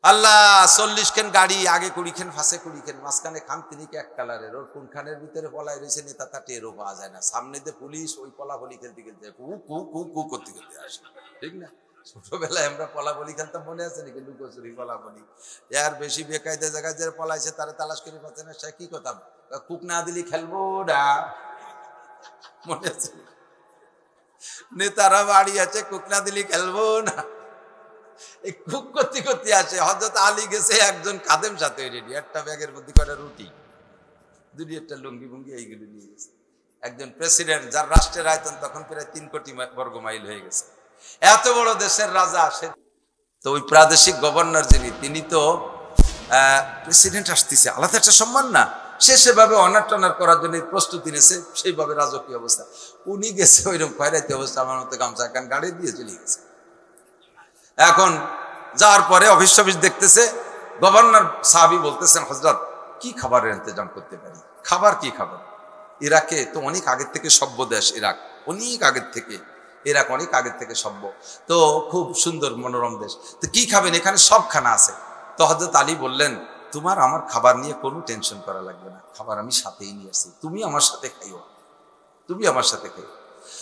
আল্লাহ 40 খান গাড়ি, আগে 20 খান, ফাঁসে 20 খান, মাঝখানে খান তিনিকে এক কালারের, ওর কোনখানের ভিতরে পলাই রয়েছে নেতা তা টেরও পাওয়া যায় না। সামনে দিয়ে পুলিশ ওই পলাপলি খেলতে খেলতে কু কু কু কু করতে করতে আসে, ঠিক না? ছোটবেলায় আমরা পলাবলি খেলতাম, মনে আছে নাকি? লুকোচুরি পলাবলি। এর বেশি বেকায়দা জায়গায় যে পলাইছে তারা তালাশ করে পাচ্ছে না, সে কি কথা, কুক না দিলি খেলবো না, মনে আছে? নেতারা বাড়ি আছে, কুক না দিলি খেলবো না, এই কুক করতে করতে আসে। হযরত আলী গেছে একজন খাদেম সাথে রেডি, একটা ব্যাগের মধ্যে কটা রুটি, দুটি একটা লুঙ্গি বুঙ্গি, এইগুলো নিয়ে গেছে। একজন প্রেসিডেন্ট, যার রাষ্ট্রের আয়তন তখন প্রায় 3 কোটি বর্গ মাইল হয়ে গেছে, এত বড় দেশের রাজা সে। তো ওই প্রাদেশিক গভর্নর যিনি, তিনি তো প্রেসিডেন্ট আসতেছে, আলাদা একটা সম্মান না, সে সেভাবে অনার টনার করার জন্য প্রস্তুতি নিয়েছে, সেইভাবে রাজকীয় অবস্থা। উনি গেছে ওইরকম খয়রাতি অবস্থা, আমার মতো গামছা কান গাড়ি দিয়ে চলে গেছে। এখন যাওয়ার পরে অফিস টফিস দেখতেছে, গভর্নর সাহাবী বলতেছেন হযরত কি খাবারের ইন্তজাম করতে পারি? খাবার কি খাবার? ইরাকে তো অনেক আগের থেকে সভ্য দেশ, ইরাক অনেক আগের থেকে, ইরাক অনেক আগের থেকে সভ্য, তো খুব সুন্দর মনোরম দেশ, তো কি খাবেন? এখানে সব খানা আছে। তো হযরত আলী বললেন তোমার আমার খাবার নিয়ে কোনো টেনশন করা লাগবে না, খাবার আমি সাথেই নিয়ে আসছি, তুমি আমার সাথে খাইও, তুমি আমার সাথে খাইও।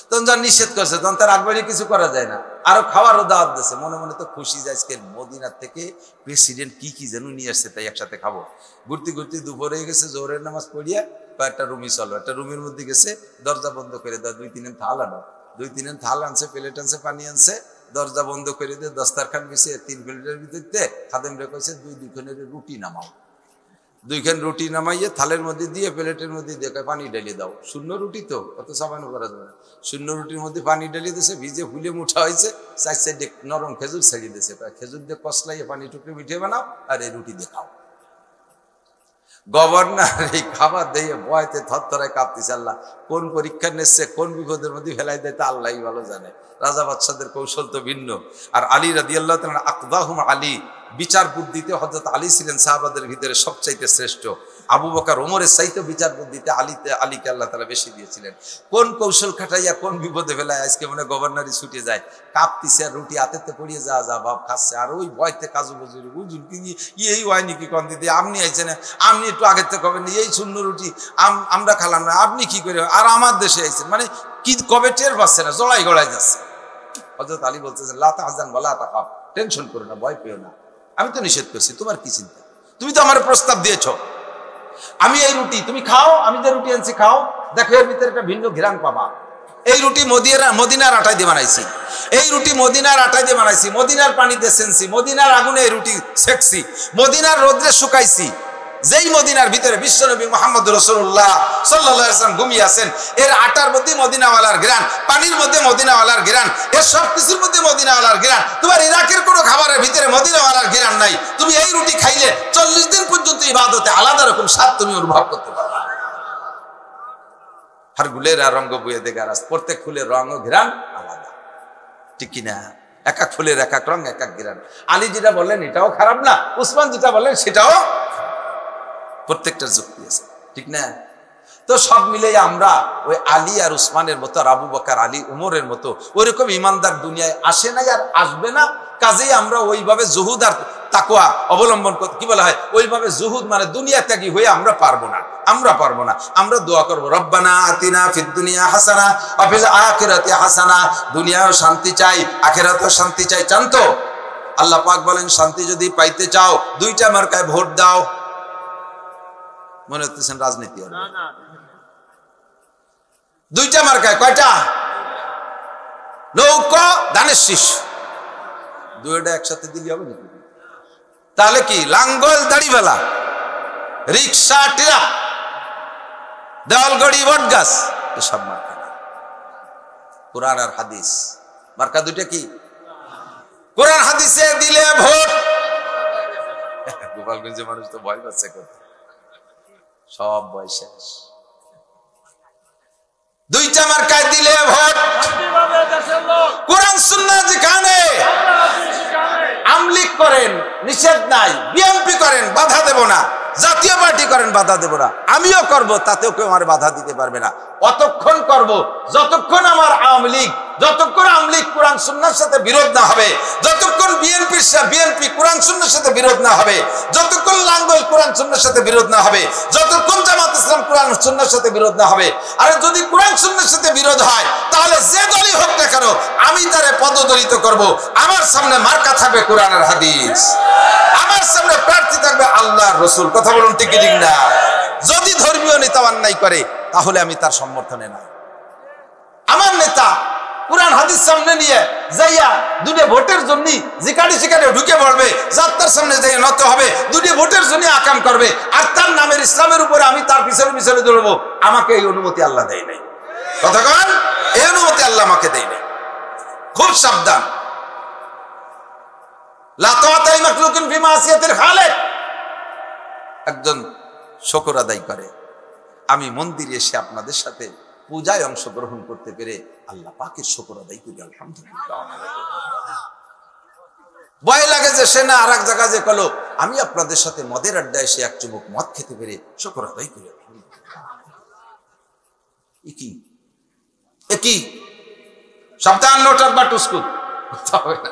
তখন যখন নিষেধ করছে, তখন তার আগবাড়ি কিছু করা যায় না, আরো খাওয়ারও দাওয়াত দিয়েছে। মনে মনে তো খুশি যে আজকে মদিনার থেকে প্রেসিডেন্ট কি কি যেন নিয়ে আসছে, তাই একসাথে খাবো। ঘুরতে ঘুরতে দুপুর হয়ে গেছে, জোহরের নামাজ পড়িয়া একটা রুমই চলো, একটা রুমের মধ্যে গেছে, দরজা বন্ধ করে দেয়, 2-3 থাল আনো, 2-3 থাল আনছে, প্লেট আনছে, পানি আনছে, দরজা বন্ধ করে দিয়ে দস্তারখান বিছিয়ে 3 প্লেটের ভিতরে খাদেম রে কইছে 2 খানের রুটি নামাও, 2 খান রুটি নামাইয়ে থালের মধ্যে দিয়ে প্লেটের মধ্যে দিয়ে পানি ঢেলে দাও। শূন্য রুটি তো অত সাবানো করা যাবে না, শূন্য রুটির মধ্যে পানি ঢেলে দিয়েছে, ভিজে ফুলে মুঠা হয়েছে, 4 সাইডে নরম খেজুর ছাড়িয়ে দিয়েছে, খেজুর দিয়ে কসলাইয়ে পানি টুকরে মিঠে বানাও, আর এই রুটি দিয়ে খাও। গভর্নর এই খাবার দিয়ে ভয়তে থরথরায় কাঁপতেছে, আল্লাহ কোন পরীক্ষা নিচ্ছে, কোন বিপদের মধ্যে ফেলাই দেয় তা আল্লাহই ভালো জানে। রাজা বাদশাদের কৌশল তো ভিন্ন। আর আলী রাদিয়াল্লাহু তাআলা আকদাহুম আলী, বিচার বুদ্ধিতে হযরত আলী ছিলেন সাহাবাদের ভিতরে সবচাইতে শ্রেষ্ঠ। আবু বকর ওমরের চাইতে বিচার বুদ্ধিতে আলীকে আল্লাহ তাআলা বেশি দিয়েছিলেন। কোন কৌশল খাটাইয়া কোন বিপদে ফেলায় আজকে মনে গভর্নরই ছুটে যায়, কাঁপতিছে, আর রুটি হাতেতে পড়িয়ে যা ভাব খাচ্ছে, আর ওই ভয়তে কাজু বুঝুর বুঝুন কি এই হয়নি কি কন দিদি, আপনি আইছেন, আপনি একটু আগের থেকে কবেন, এই শূন্য রুটি আমরা খালাম না, আপনি কি করে, আর আমার দেশে আইছেন, মানে কি কবে টের পাচ্ছে না, জড়াই গড়াই যাচ্ছে। হযরত আলী বলতেছেন লা তাহজান ওয়ালা তাখাফ, টেনশন করো না, ভয় পেও না, আমি তো নিষেধ করছি, তোমার কি চিন্তা, তুমি তো আমার প্রস্তাব দিয়েছো, আমি এই রুটি তুমি খাও, আমি যে রুটি আনছি খাও, দেখো এর ভিতরে একটা ভিন্ন ঘ্রাণ পাবা। এই রুটি মদিনার আটায় দিয়ে বানাইছি, এই রুটি মদিনার আটায় দিয়ে বানাইছি, মদিনার পানিতে সেনছি, মদিনার আগুনে এই রুটি সেকছি, মদিনার রোদ্রে শুকাইছি, যেই মদিনার ভিতরে বিশ্বনবী মুহাম্মদ রাসূলুল্লাহ সাল্লাল্লাহু আলাইহি ওয়াসাল্লাম ঘুমিয়ে আছেন, এর আটার মধ্যে মদিনাওয়ালার ঘ্রাণ, পানির মধ্যে মদিনাওয়ালার ঘ্রাণ, এর সব কিছুর মধ্যে মদিনাওয়ালার ঘ্রাণ। তোমার ইরাকের কোনো খাবারের ভিতরে মদিনাওয়ালার ঘ্রাণ নাই। তুমি এই রুটি খাইলে 40 দিন পর্যন্ত ইবাদতে আলাদা রকম স্বাদ তুমি অনুভব করতে পারবে। আর গুলের রঙ বইয়ে দেখা রাস, প্রত্যেক ফুলের রঙ ও ঘ্রাণ আলাদা, ঠিক কিনা? এক এক ফুলের এক এক রঙ, এক এক ঘ্রাণ। আলী যেটা বললেন এটাও খারাপ না, উসমান যেটা বললেন সেটাও, প্রত্যেকটার যুক্তি আছে, ঠিক না? তো সব মিলে আমরা ওই আলী আর উসমানের মতো, আর আবু বকর, আলী, উমরের মতো ওইরকম ইমানদার দুনিয়ায় আসে নাই আর আসবে না। কাজেই আমরা ওইভাবে জুহুদ আর তাকওয়া অবলম্বন করতে, কি বলা হয়, ওইভাবে জুহুদ মানে দুনিয়া ত্যাগী হয়ে আমরা পারবো না, আমরা পারবো না। আমরা দোয়া করবো, রব্বানা আতিনা ফিদ দুনিয়া হাসানা ওয়া ফিল আখিরাতি হাসানা। দুনিয়াও শান্তি চাই, আখিরাতেও শান্তি চাই। চান তো? আল্লাহ পাক বলেন শান্তি যদি পাইতে চাও দুইটা মার্কায় ভোট দাও। মনে হচ্ছেন রাজনীতি হবে? দুইটা মার্কায়, কয়টা? নৌকা, ধানের শীষ, দুইটা একসাথে দিলে হবে নাকি? তাহলে কি লাঙ্গল দাড়িওয়ালা, রিক্সা, ট্রাক, দেওয়ালগড়ি, বট গাছ, এসব মার্কা না। কোরআন আর হাদিস মার্কা দুইটা কি? কোরআন হাদিসে দিলে ভোট। গোপালগঞ্জের মানুষ তো ভয় পাচ্ছে, সব ভয় শেষ। দুইটা মার্কায় দিলে ভোট। কোরআন সুন্নাহ যেখানে আমলিক করেন নিষেধ নাই, বিএনপি করেন বাধা দেব না, জাতীয় পার্টি করেন বাধা দেব না, আমিও করব, তাতেও কেউ আমার বাধা দিতে পারবে না। অতক্ষণ করব যতক্ষণ আমার আওয়ামী লীগ, যতক্ষণ আওয়ামী লীগ কোরআন সুন্নাহর সাথে বিরোধ না হবে, যতক্ষণ বিএনপি কোরআন সুন্নাহর সাথে বিরোধ না হবে, যতক্ষণ লাঙ্গল কোরআন সুন্নাহর সাথে বিরোধ না হবে, যতক্ষণ জামাত ইসলাম কোরআন সুন্নাহর সাথে বিরোধ না হবে। আর যদি কোরআন সুন্নাহর সাথে বিরোধ হয় তাহলে যে দলই হোক না কেন আমি তারে পদদলিত করব। আমার সামনে মার্কা থাকবে কোরআন আর হাদিস, আমার সামনে প্রার্থী থাকবে আল্লাহর রাসূল। কথা বলুন ঠিক ঠিক না? যদি ধর্মীয় নেতা অন্যায় করে তাহলে আমি তার সমর্থনে নাই। আমার নেতা কোরআন হাদিস সামনে নিয়ে যাইয়া দুটো ভোটের জন্য যেখানে সেখানে ঢুকে পড়বে, যাত্রার সামনে যাইয়া নত হবে, দুটো ভোটের জন্য আকাম করবে, আর তার নামের ইসলামের উপরে আমি তার পিছনে পিছনে দৌড়বো, আমাকে এই অনুমতি আল্লাহ দেয় নাই। কথা কন, এই অনুমতি আল্লাহ আমাকে দেয় নাই। খুব সাবধান। লা তাআতা লিমাখলুকিন ফি মাসিয়াতিল খালিক। একজন শুকর আদায় করে, আমি মন্দিরে এসে আপনাদের সাথে পূজায় অংশগ্রহণ করতে পেরে আল্লাহ পাকের শুকর আদায় করি, আলহামদুলিল্লাহ। ভয় লাগে যে সে না আর এক জায়গায় যে কলো আমি আপনাদের সাথে মদের আড্ডায় এসে এক চুমুক মদ খেতে পেরে শুকর আদায় করি, কি সাবধান, নোটার বা টুস্কুত হবে না।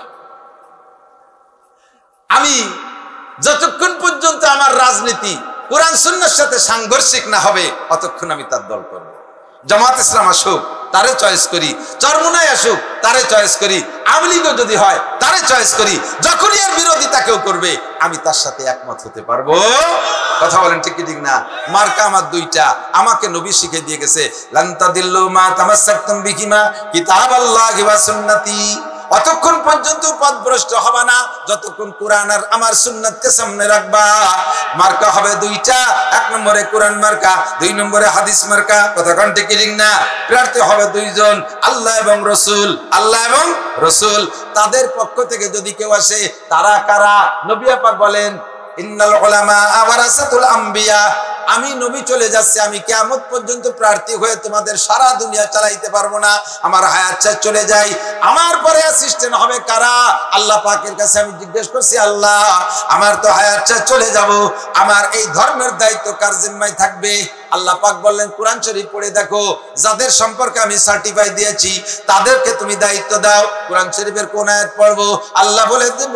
আমি যতক্ষণ পর্যন্ত আমার রাজনীতি কোরআন সুন্নাহর সাথে সাংঘর্ষিক না হবে অতক্ষণ আমি তার দল করব। জামাত ইসলাম আসুক তারে চয়েস করি, চরমুনায় আসুক তারে চয়েস করি, আওয়ামী লীগও যদি হয় তারে চয়েস করি। যখনই এর বিরোধিতা কেউ করবে আমি তার সাথে একমত হতে পারবো। কথা বলেন ঠিক ঠিক না? মার্কা আমার দুইটা, আমাকে নবী শিখে দিয়ে গেছে, লান তাদিল্লু মা তামাসসাকতুম বিহিমা কিতাবাল্লাহি ওয়া সুন্নতি। অতক্ষণ পর্যন্ত পথভ্রষ্ট হবে না যতক্ষণ কোরআন আর আমার সুন্নাতকে সামনে রাখবা। মার্কা হবে দুইটা, এক নম্বরে কোরআন মার্কা, দুই নম্বরে হাদিস মার্কা। কথা কোন ঠিক ঠিক না? প্রার্থী হবে দুইজন, আল্লাহ এবং রাসূল, আল্লাহ এবং রাসূল। তাদের পক্ষ থেকে যদি কেউ আসে, তারা কারা? নবী পাক বলেন ইন্নাল উলামা ওয়ারাসাতুল আম্বিয়া। আমি নবী চলে যাচ্ছে, আমি কিয়ামত পর্যন্ত প্রার্থী হয়ে তোমাদের সারা দুনিয়া চালাইতে পারবো না, আমার হায়াত শেষ চলে যায়। আমার পরে অ্যাসিস্ট্যান্ট হবে কারা? আল্লাহ পাকের কাছে আমি জিজ্ঞেস করছি, আল্লাহ আমার তো হায়াত শেষ চলে যাব, আমার এই ধর্মের দায়িত্ব কার জিম্মায় থাকবে? আল্লাহ পাক বললেন কোরআন শরীফ পড়ে দেখো, যাদের সম্পর্কে আমি সার্টিফাই দিয়েছি তাদেরকে তুমি দায়িত্ব দাও। কোরআন শরীফের কোন আয়াত পড়বো? আল্লাহ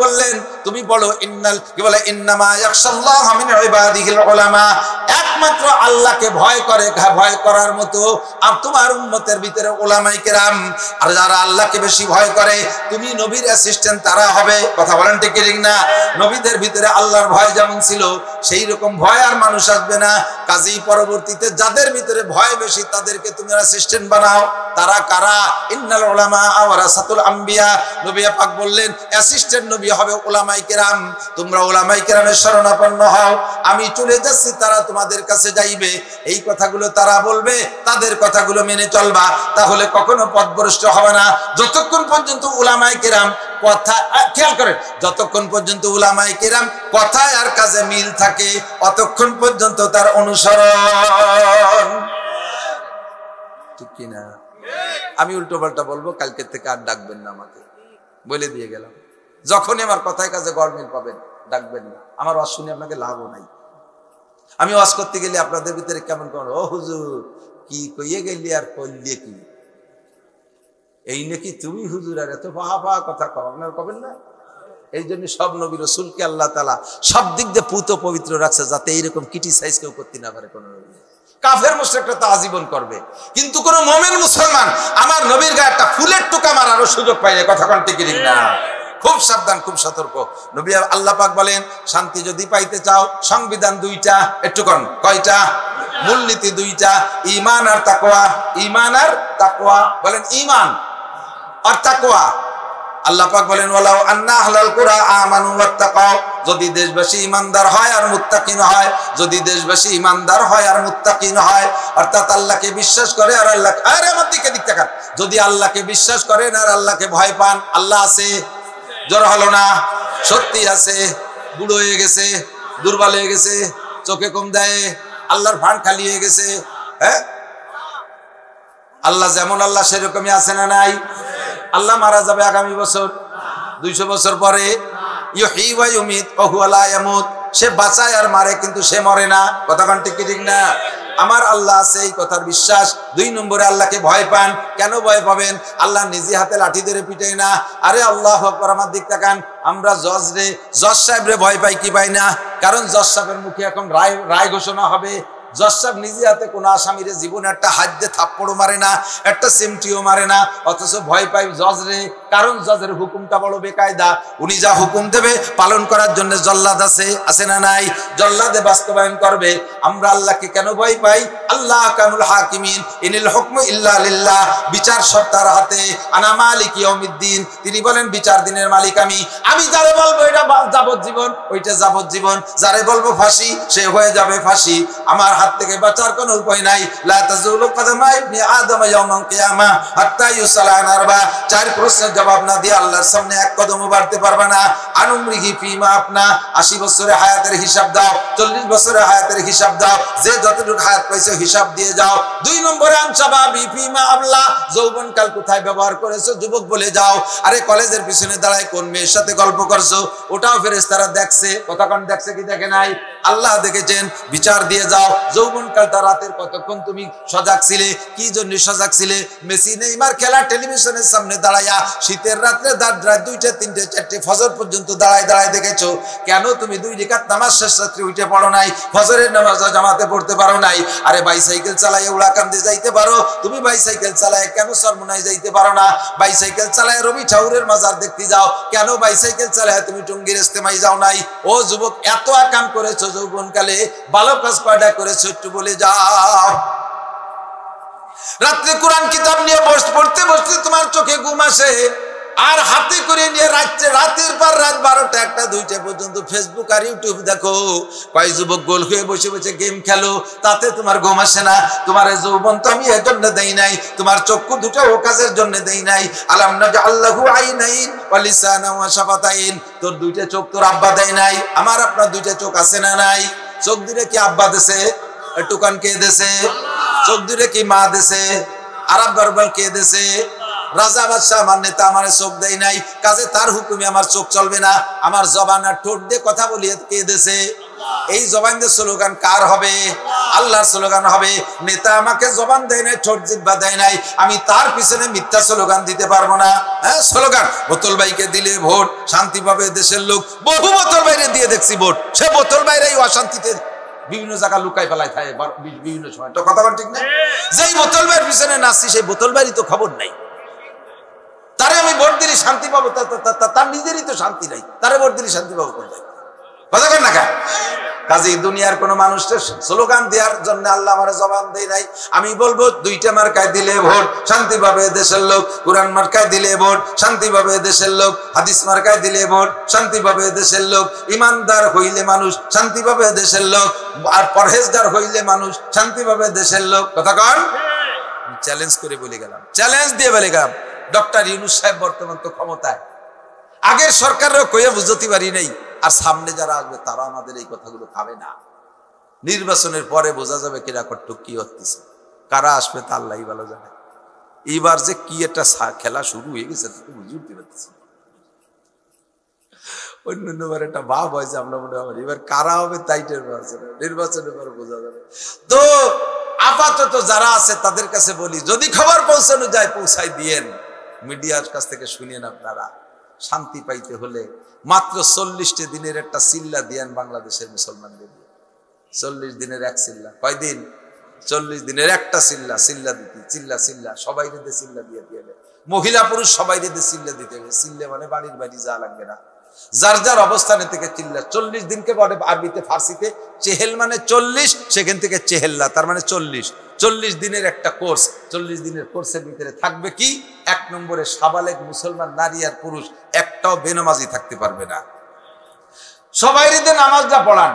বললেন তুমি বলো ইন্নাল, কি বলে, ইন্নামা ইয়াখশাল্লাহা মিন ইবাদিহিল উলামা। একমাত্র আল্লাহকে ভয় করে, ভয় করার মতো আর তোমার উম্মতের ভিতরে উলামায়ে কেরাম। আর যারা আল্লাহকে বেশি ভয় করে, তুমি নবীর অ্যাসিস্ট্যান্ট তারা হবে। কথা বলেন ঠিক কি না? নবীদের ভিতরে আল্লাহর ভয় যেমন ছিল, সেই রকম ভয় আর মানুষ আসবে না। কাজেই পরবর্তীতে যাদের ভিতরে ভয় বেশি তাদেরকে তুমি অ্যাসিস্ট্যান্ট বানাও। তারা কারা? ইন্নাল উলামা ওয়ারাসাতুল আম্বিয়া। নবী পাক বললেন অ্যাসিস্ট্যান্ট নবী হবে উলামায়ে কেরাম। তোমরা উলামায়ে কেরামের শরণাপন্ন হও, আমি চলে যাচ্ছি, তারা তোমাদের কাছে যাইবে। এই কথাগুলো তারা বলবে, তাদের কথাগুলো মেনে চলবা, তাহলে কখনো পথভ্রষ্ট হবে না। যতক্ষণ পর্যন্ত উলামায়ে কেরাম কথা, খেয়াল করেন, যতক্ষণ পর্যন্ত উলামায়ে কেরাম কথায় আর কাজে মিল থাকে, অতক্ষণ পর্যন্ত তার অনুসরণ। ঠিক কিনা? আমি উল্টো পাল্টা বলবো, কালকে থেকে আর ডাকবেন না আমাকে, বলে দিয়ে গেলাম। যখনই আমার কথায় কাজে গড়মিল পাবেন ডাকবেন না। আমার ওয়াজ শুনে আপনাকে লাভও নাই। আমি ওয়াজ করতে গেলে আপনাদের ভিতরে কেমন করেন, ও হুজুর কি কইয়ে গেলি আর করলে কি, এই নাকি তুমি হুজুর আর এত বাহা কথা কও, আপনারা কবেন না? এই জন্য সব নবী রাসূলকে আল্লাহ তাআলা সব দিক দিয়ে পুত পবিত্র রাখছে, যাতে এইরকম ক্রিটিসাইজ কেউ করতে না পারে। কোন নবী কাফের মুশরিকরা তো আজীবন করবে, কিন্তু কোন মুমিন মুসলমান আমার নবীর গায়ে একটা ফুলের টোকা মারারও সুযোগ পায় না। কথা কোনটি কি না? খুব সাবধান, খুব সতর্ক। নবী আল্লাহ পাক বলেন শান্তি যদি পাইতে চাও সংবিধান দুইটা, একটু কোন কয়টা? মূলনীতি দুইটা, ঈমান আর তাকওয়া। ঈমান আর তাকওয়া, বলেন ঈমান আর তাকওয়া। আল্লাহ পাক বলেন ওয়ালাউ আন্না আহলাল কুরা আমানু ওয়াত্তাকাও, যদি দেশবাসী ঈমানদার হয় আর মুত্তাকিন হয়, যদি দেশবাসী ঈমানদার হয় আর মুত্তাকিন হয়, অর্থাৎ আল্লাহকে বিশ্বাস করে আর আল্লাহ, আরে আমার দিকে তাকান, যদি আল্লাহকে বিশ্বাস করেন আর আল্লাহকে ভয় পান। আল্লাহ আছে, জ্বর হলো না, সত্যি আছে, বুড়ো হয়ে গেছে, দুর্বল হয়ে গেছে, চোখে কম দেয়, আল্লাহর ফান্ড খালি হয়ে গেছে। হ্যাঁ, আল্লাহ যেমন আল্লাহ সেরকমই আছে না নাই? আল্লাহ মারা যাবে আগামী বছর, 200 বছর পরে। ইউহয়ী ওয়া ইউমীত ওয়া হুয়া লা ইয়ামুত, সে বাঁচায় আর মারে, কিন্তু সে মরে না। কথা কোন ঠিক ঠিক না? আমার আল্লাহ আছে, এই কথার বিশ্বাস। 2 নম্বরে আল্লাহকে ভয় পান। কেন ভয় পাবেন? আল্লাহ নিজে হাতে লাঠি ধরে পিটাই না। আরে আল্লাহু আকবার, আমার দিক তাকান। আমরা জজ সাহেব রে ভয় পাই কি পাই না? কারণ জজ সাহেবের মুখে এখন রায় ঘোষণা হবে। জজ সাহেব নিজে হাতে কোন আসামিরে জীবনে একটা হাত দিয়ে থাপ্পড়ও মারে না, একটা সিমটিও মারে না, অথচ ভয় পাই জজ রে। কারণ জজের হুকুমটা বড় বেকায়দা। উনি যা হুকুম দেবে পালন করার জন্য জল্লাদ আছে না নাই? জল্লাদে বাস্তবায়ন করবে। আমরা আল্লাহকে কেন ভয় পাই? আল্লাহ কানুল হাকিমিন, ইনিল হুকমু ইল্লা লিল্লাহ, বিচার সব তার হাতে। আনা মালিক ইয়াউমিদ্দিন, তিনি বলেন বিচার দিনের মালিক আমি। আমি যারে বলবো এটা যাবজ্জীবন, ওইটা যাবজ্জীবন। যারে বলবো ফাঁসি, সে হয়ে যাবে ফাঁসি। আমার হাত থেকে বাঁচার কোনো উপায় নাই। লা তাজুলু কাদামা ইবনি আদম ইয়াউমাল কিয়ামা হাত্তা ইউসালা আন আরবা, 4 প্রশ্নের জবাব না দিয়ে আল্লাহর সামনে এক কদমও বাড়তে পারবে না। আনুমরিহি ফিমা আপনা, 80 বছরের হায়াতের হিসাব দাও, 40 বছরের হায়াতের হিসাব দাও, যে যতটুকু হায়াত পাইছো হিসাব দিয়ে যাও। 2 নম্বরে আনসাবাবি ফিমা আবলা, যৌবনকাল কোথায় ব্যবহার করেছো যুবক বলে যাও। আরে কলেজের পিছনে দাঁড়ায় কোন মেয়ের সাথে গল্প করছো, ওটাও ফেরেশতারা দেখছে। কথা কোন দেখছে কি দেখে নাই? আল্লাহ দেখেছেন। বিচার দিয়ে যাও। যৌবনকালটা রাতের কতক্ষণ তুমি সজাগ ছিলে, কি জন্য সজাগ ছিলে? মেসি নেইমার খেলা টেলিভিশনের সামনে দাঁড়ায়া শীতের রাত্রে রাত 2টা 3টে 4টে ফজর পর্যন্ত দাঁড়ায় দেখেছো। কেন তুমি 2 রাকাত নামাজ শেষ রাত্রে উঠে পড়ো নাই? ফজরের নামাজ জামাতে পড়তে পারো নাই? আরে বাইসাইকেল চালায় উলাকান্দে যাইতে পারো, তুমি বাইসাইকেল চালায় কেন চরমোনায় যাইতে পারো না? বাইসাইকেল চালায় রবি ঠাকুরের মাজার দেখতে যাও, কেন বাইসাইকেল চালায় তুমি টঙ্গীর ইস্তেমায় যাও নাই? ও যুবক, এত আকাম করেছো যৌবনকালে, ভালো কাজ কয়টা করেছো একটু বলে যাও। রাত্রে কোরআন কিতাব নিয়ে পড়তে বসতে তোমার চোখে ঘুম আসে, আর হাতে করে নিয়ে রাতের পর রাত 12টা 1টা 2টা পর্যন্ত ফেসবুক আর ইউটিউব দেখো। কয় যুবক গোল হয়ে বসে বসে গেম খেলো, তাতে তোমার ঘুম আসে না। তোমার যৌবন তো আমি এর জন্য দেই নাই, তোমার চক্ষু দুটো ও কাজের জন্য দেই নাই। আলাম নাজআল্লাহু আইনাইন ওয়া লিসানান ওয়া শাফাতাইন, তোর 2টা চোখ তোর আব্বা দেয় নাই, আমার আপনার 2টা চোখ আছে না নাই? চোখ দিলে কি আব্বা দেছে? একটু কান কে দেছে? চোখ দিলে কি মা দেছে? আরব দরবার কে দেছে? রাজা বাদশাহ আমার নেতা আমার চোখ দেয় নাই, কাজে তার হুকুমে আমার চোখ চলবে না। আমার জবান আর ঠোঁট দিয়ে কথা বলি কে দেছে? এই জবান দিয়ে স্লোগান কার হবে? আল্লাহর স্লোগান হবে। নেতা আমাকে জবান দেয় নাই, ঠোঁট জিহ্বা দেয় নাই, আমি তার পিছনে মিথ্যা স্লোগান দিতে পারবো না। হ্যাঁ, স্লোগান বোতল ভাইকে দিলে ভোট, শান্তি পাবে দেশের লোক। বহু বোতল বাইরে দিয়ে দেখছি ভোট, সে বোতল বাইরেই অশান্তিতে বিভিন্ন জায়গা লুকাই ফেলায় থাকে বিভিন্ন সময়। তো কথা বল ঠিক না? যেই বোতল ভাইয়ের পিছনে নাচছি সেই বোতল ভাইয়েরই তো খবর নাই। তারে আমি ভোট দিলে শান্তি পাবো, তার নিজেরই তো শান্তি নাই, তারে ভোট দিলে শান্তি পাবো কোথায়? কথা বল না? কাজে দুনিয়ার কোন মানুষের স্লোগান দেওয়ার জন্য আল্লাহ আমার জবান দেয় নাই। আমি বলবো দুইটা মার্কায় দিলে ভোট শান্তি পাবে দেশের লোক, কোরআন মার্কায় দিলে ভোট শান্তি পাবে দেশের লোক, হাদিস মার্কায় দিলে ভোট শান্তি পাবে দেশের লোক, ইমানদার হইলে মানুষ শান্তি পাবে দেশের লোক, আর পরহেজগার হইলে মানুষ শান্তি পাবে দেশের লোক। কথা কন? চ্যালেঞ্জ করে বলে গেলাম, চ্যালেঞ্জ দিয়ে বলে গেলাম, ডক্টর ইউনূস সাহেব বর্তমান তো ক্ষমতায়, আগের সরকারও কয়ে বুঝতে পারি নাই, আর সামনে যারা আসবে তারা আমাদের এই কথাগুলো খাবে না। নির্বাচনের পরে বোঝা যাবে কিরা কট্টু কি হচ্ছে, কারা আসবে তা আল্লাহই ভালো জানে। এইবার যে কি একটা খেলা শুরু হয়ে গেছে বুঝতে পারতেছি। অন্যবার একটা ভাব হয় যে আমরা মনে হয় এবার কারা হবে তাই টের পাচ্ছে না, নির্বাচনের পরে বোঝা যাবে। তো আপাতত যারা আছে তাদের কাছে বলি, যদি খবর পৌঁছানো যায় পৌঁছাই দিয়েন, মিডিয়ার কাছ থেকে শুনিয়েন। আপনারা শান্তি পাইতে হলে মাত্র 40 দিনের একটা চিল্লা দিয়েন বাংলাদেশের মুসলমানদের। 40 দিনের এক চিল্লা, কয়দিন? 40 দিনের একটা চিল্লা, চিল্লা দিতে চিল্লা সবাই রেদে চিল্লা দিয়ে দিয়ে, মহিলা পুরুষ সবাই রেদে চিল্লা দিতে হবে। চিল্লা মানে বাড়ির বাড়ি যা লাগবে না, যার যার অবস্থানে থেকে চিল্লা। 40 দিনকে বলে আরবিতে ফার্সিতে চেহেল মানে 40, সেখান থেকে চেহেল্লা তার মানে 40। 40 দিনের একটা কোর্স। 40 দিনের কোর্সের ভিতরে থাকবে কি? 1 নম্বরে সাবালেগ মুসলমান নারী আর পুরুষ একটাও বেনামাজি থাকতে পারবে না। সবাই রেদে নামাজটা পড়ান,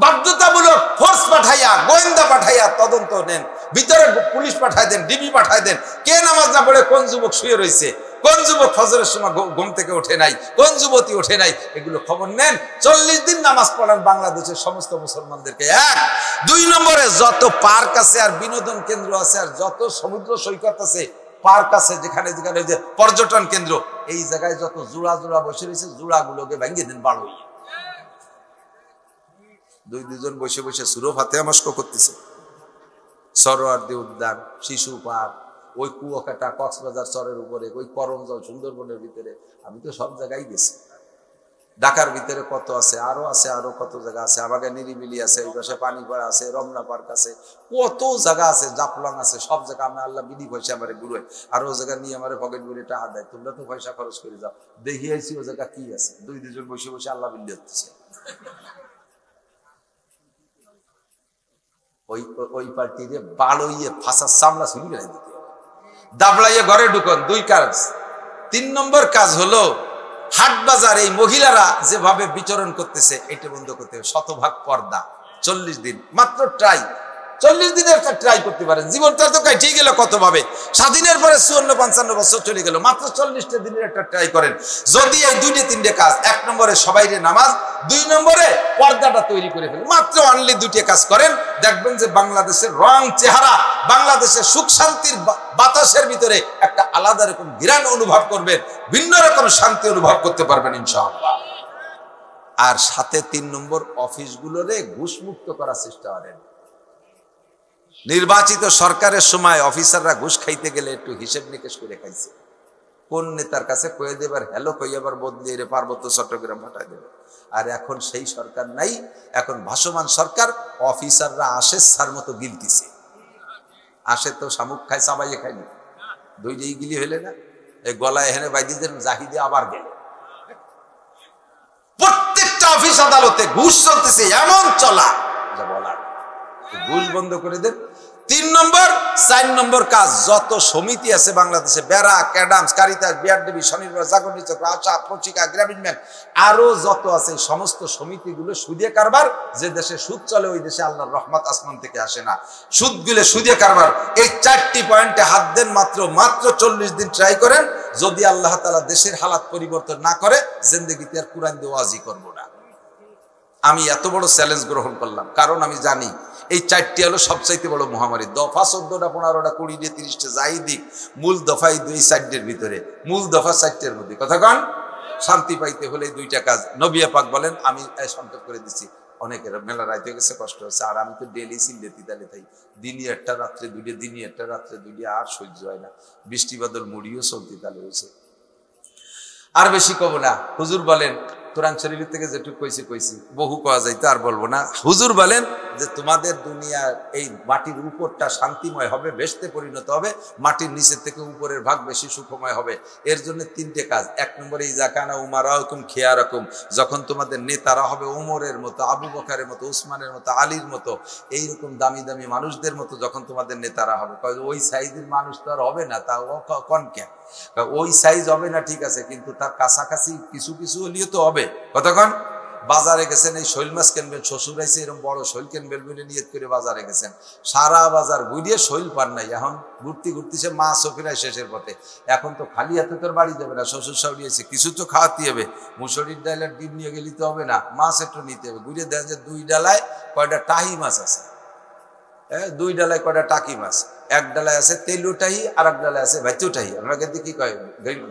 বাধ্যতামূলক ফোর্স পাঠাইয়া, গোয়েন্দা পাঠাইয়া তদন্ত নেন, ভিতরে পুলিশ পাঠাই দেন, ডিবি পাঠাই দেন, কে নামাজ না পড়ে কোন যুবক শুয়ে রয়েছে, কোন যুবক ফজরের সময় ঘুম থেকে ওঠে নাই, কোন যুবতী ওঠে নাই, এগুলো খবর নেন। 40 দিন নামাজ পড়ান বাংলাদেশের সমস্ত মুসলমানদেরকে। 2 নম্বরে যত পার্ক আছে আর বিনোদন কেন্দ্র আছে আর যত সমুদ্র সৈকত আছে, পার্ক আছে, যেখানে যেখানে যে পর্যটন কেন্দ্র, এই জায়গায় যত জোড়া জোড়া বসে রয়েছে জোড়াগুলোকে ভেঙে দেন বাড়ো। 2-2 বসে বসে সুরো ফাতেহা মস্ক করতেছে। সরোয়ার্দী উদ্যান, শিশু পার্ক, ওই কুয়াকাটা কক্সবাজার চরের উপরে, ওই করমজল সুন্দরবনের ভিতরে, আমি তো সব জায়গায় গেছি। ঢাকার ভিতরে কত আছে, আরো কত জায়গা আছে, আমাকে নিরিবিলি আছে, ওই পাশে পানিপাড়া আছে, রমনা পার্ক আছে, কত জায়গা আছে, জাফলং আছে, সব জায়গা আমি আল্লাহ বিধি পয়সা আমার ঘুরে, আর ও জায়গা নিয়ে আমার পকেট ভরে টাকা দেয়, তোমরা তো পয়সা খরচ করে যাও, দেখি আইছি ও জায়গা কি আছে। 2-2 বসে বসে আল্লাহ বিল্লি হচ্ছে। ওই পার্টিরে বাড়ইয়ে ফাঁসার সামলা শুরু করে দিতে, দাবলাইয়ে ঘরে ঢুকন। 2 কাজ। 3 নম্বর কাজ হলো হাট বাজার এই মহিলারা যেভাবে বিচরণ করতেছে এটা বন্ধ করতে হবে। শতভাগ পর্দা। 40 দিন মাত্র ট্রাই, 40 দিনের একটা ট্রাই করতে পারেন। জীবনটা তো কাটিয়ে গেল কত ভাবে, স্বাধীনের পরে 54-55 বছর চলে গেল, মাত্র 40টা দিনের একটা ট্রাই করেন। যদি এই 2-3টে কাজ, 1 নম্বরে সবাইরে নামাজ, 2 নম্বরে পর্দাটা তৈরি করে ফেলেন, মাত্র অনলি 2টে কাজ করেন, দেখবেন যে বাংলাদেশের রং চেহারা, বাংলাদেশের সুখ শান্তির বাতাসের ভিতরে একটা আলাদা রকম ঘিরান অনুভব করবেন, ভিন্ন রকম শান্তি অনুভব করতে পারবেন ইনশাআল্লাহ। আর সাথে 3 নম্বর অফিসগুলোরে ঘুষমুক্ত করার চেষ্টা করেন। নির্বাচিত সরকারের সময় অফিসাররা ঘুষ খাইতে গেলে একটু হিসেব নিকেশ করে খাইছে। কোন নেতার কাছে কয়ে দেবার হ্যালো কই আবার বদলিয়ে রে পার্বত্য চট্টগ্রাম পাঠায় দেবে। আর এখন সেই সরকার নাই, এখন ভাসমান সরকার। অফিসাররা আসে সার মতো গিলতিছে, আসে তো শামুক খায়, চাবাইয়ে খায়নি, 2 গিলি হইলে না, এই গলায় এখানে বাইদিদের জাহিদে আবার গেলে। প্রত্যেকটা অফিস আদালতে ঘুষ চলতেছে, এমন চলা যা বলার। ঘুষ বন্ধ করে দেন। 3 নম্বর, 4 নম্বর কাজ, যত সমিতি আছে বাংলাদেশে, বেড়া, ক্যাডামস, কারিতাস, বিআরডিবি, স্বনির্ভর, জাগরণ চক্র, আশা, পত্রিকা, গ্রামীণ ব্যাংক, আরো যত আছে সমস্ত সমিতিগুলো সুদে কারবার। যে দেশে সুদ চলে ওই দেশে আল্লাহর রহমত আসমান থেকে আসে না। সুদগুলো সুদে কারবার। এই 4টি পয়েন্টে হাত দেন। মাত্র 40 দিন ট্রাই করেন। যদি আল্লাহ তাআলা দেশের হালাত পরিবর্তন না করে, জিন্দেগিতে আর কুরআন দিয়ে ওয়াজি করব না। আমি এত বড় চ্যালেঞ্জ গ্রহণ করলাম, কারণ আমি জানি এই 4টি হলো সবচাইতে বড় মহামারী। দফা 14টা, 15টা, 20টা, 30টা যাই দিক, মূল দফাই 2 সাইডের ভিতরে, মূল দফা 4টের মধ্যে। কথা কন, শান্তি পাইতে হলে 2টা কাজ। নবী পাক বলেন, আমি সংক্ষেপ করে দিচ্ছি, অনেকের মেলা রাইতে গেছে, কষ্ট হচ্ছে, আর আমি তো ডেলি সিলেতি তালে তাই, দিনই একটা রাত্রে 2টে, দিনই একটা রাত্রে 2টে, আর সহ্য হয় না। বৃষ্টি বাদল মুড়িও চলতে তালে হয়েছে। আর বেশি কব না। হুজুর বলেন কোরআন শরীফ থেকে যেটুকু কইছি বহু কওয়া যাইতে আর বলবো না। হুজুর বলেন যে তোমাদের দুনিয়ার এই মাটির উপরটা শান্তিময় হবে, বেহেশতে পরিণত হবে, মাটির নিচের থেকে উপরের ভাগ বেশি সুখময় হবে। এর জন্য 3টে কাজ। 1 নম্বরে ইজা কানা উমারাকুম খিয়ারাকুম, যখন তোমাদের নেতারা হবে ওমরের মতো, আবু বকরের মতো, উসমানের মতো, আলীর মতো, এইরকম দামি দামি মানুষদের মতো যখন তোমাদের নেতারা হবে। ওই সাইজের মানুষ তো আর হবে না, তা কনকে ওই সাইজ হবে না ঠিক আছে, কিন্তু তার কাছাকাছি কিছু কিছু হলেও তো হবে। কতক্ষণ বাজারে গেছেন, এই শৈল মাছ কিনবেন, শ্বশুর আইছে এরকম বড় শৈল কিনবেন বলে নিয়ত করে বাজারে গেছেন, সারা বাজার ঘুরিয়ে শৈল পান নাই, এখন ঘুরতে মাছও ফেরায় শেষের পথে। এখন তো খালি হাতে তোর বাড়ি যাবে না, শ্বশুর শাশুড়ি কিছু তো খাওয়াতে হবে, মুসুরির ডালের ডিম নিয়ে গেলে তো হবে না, মাছ একটু নিতে হবে। ঘুরিয়ে দেন যে 2 ডালায় কয়টা টাহি মাছ আছে, 2 ডালায় কয়টা টাকি মাছ, 1 ডালায় আছে তেলুটাহি আর 1 ডালায় আছে ভাইতুটাহি। আমরা কিন্তু কি কয়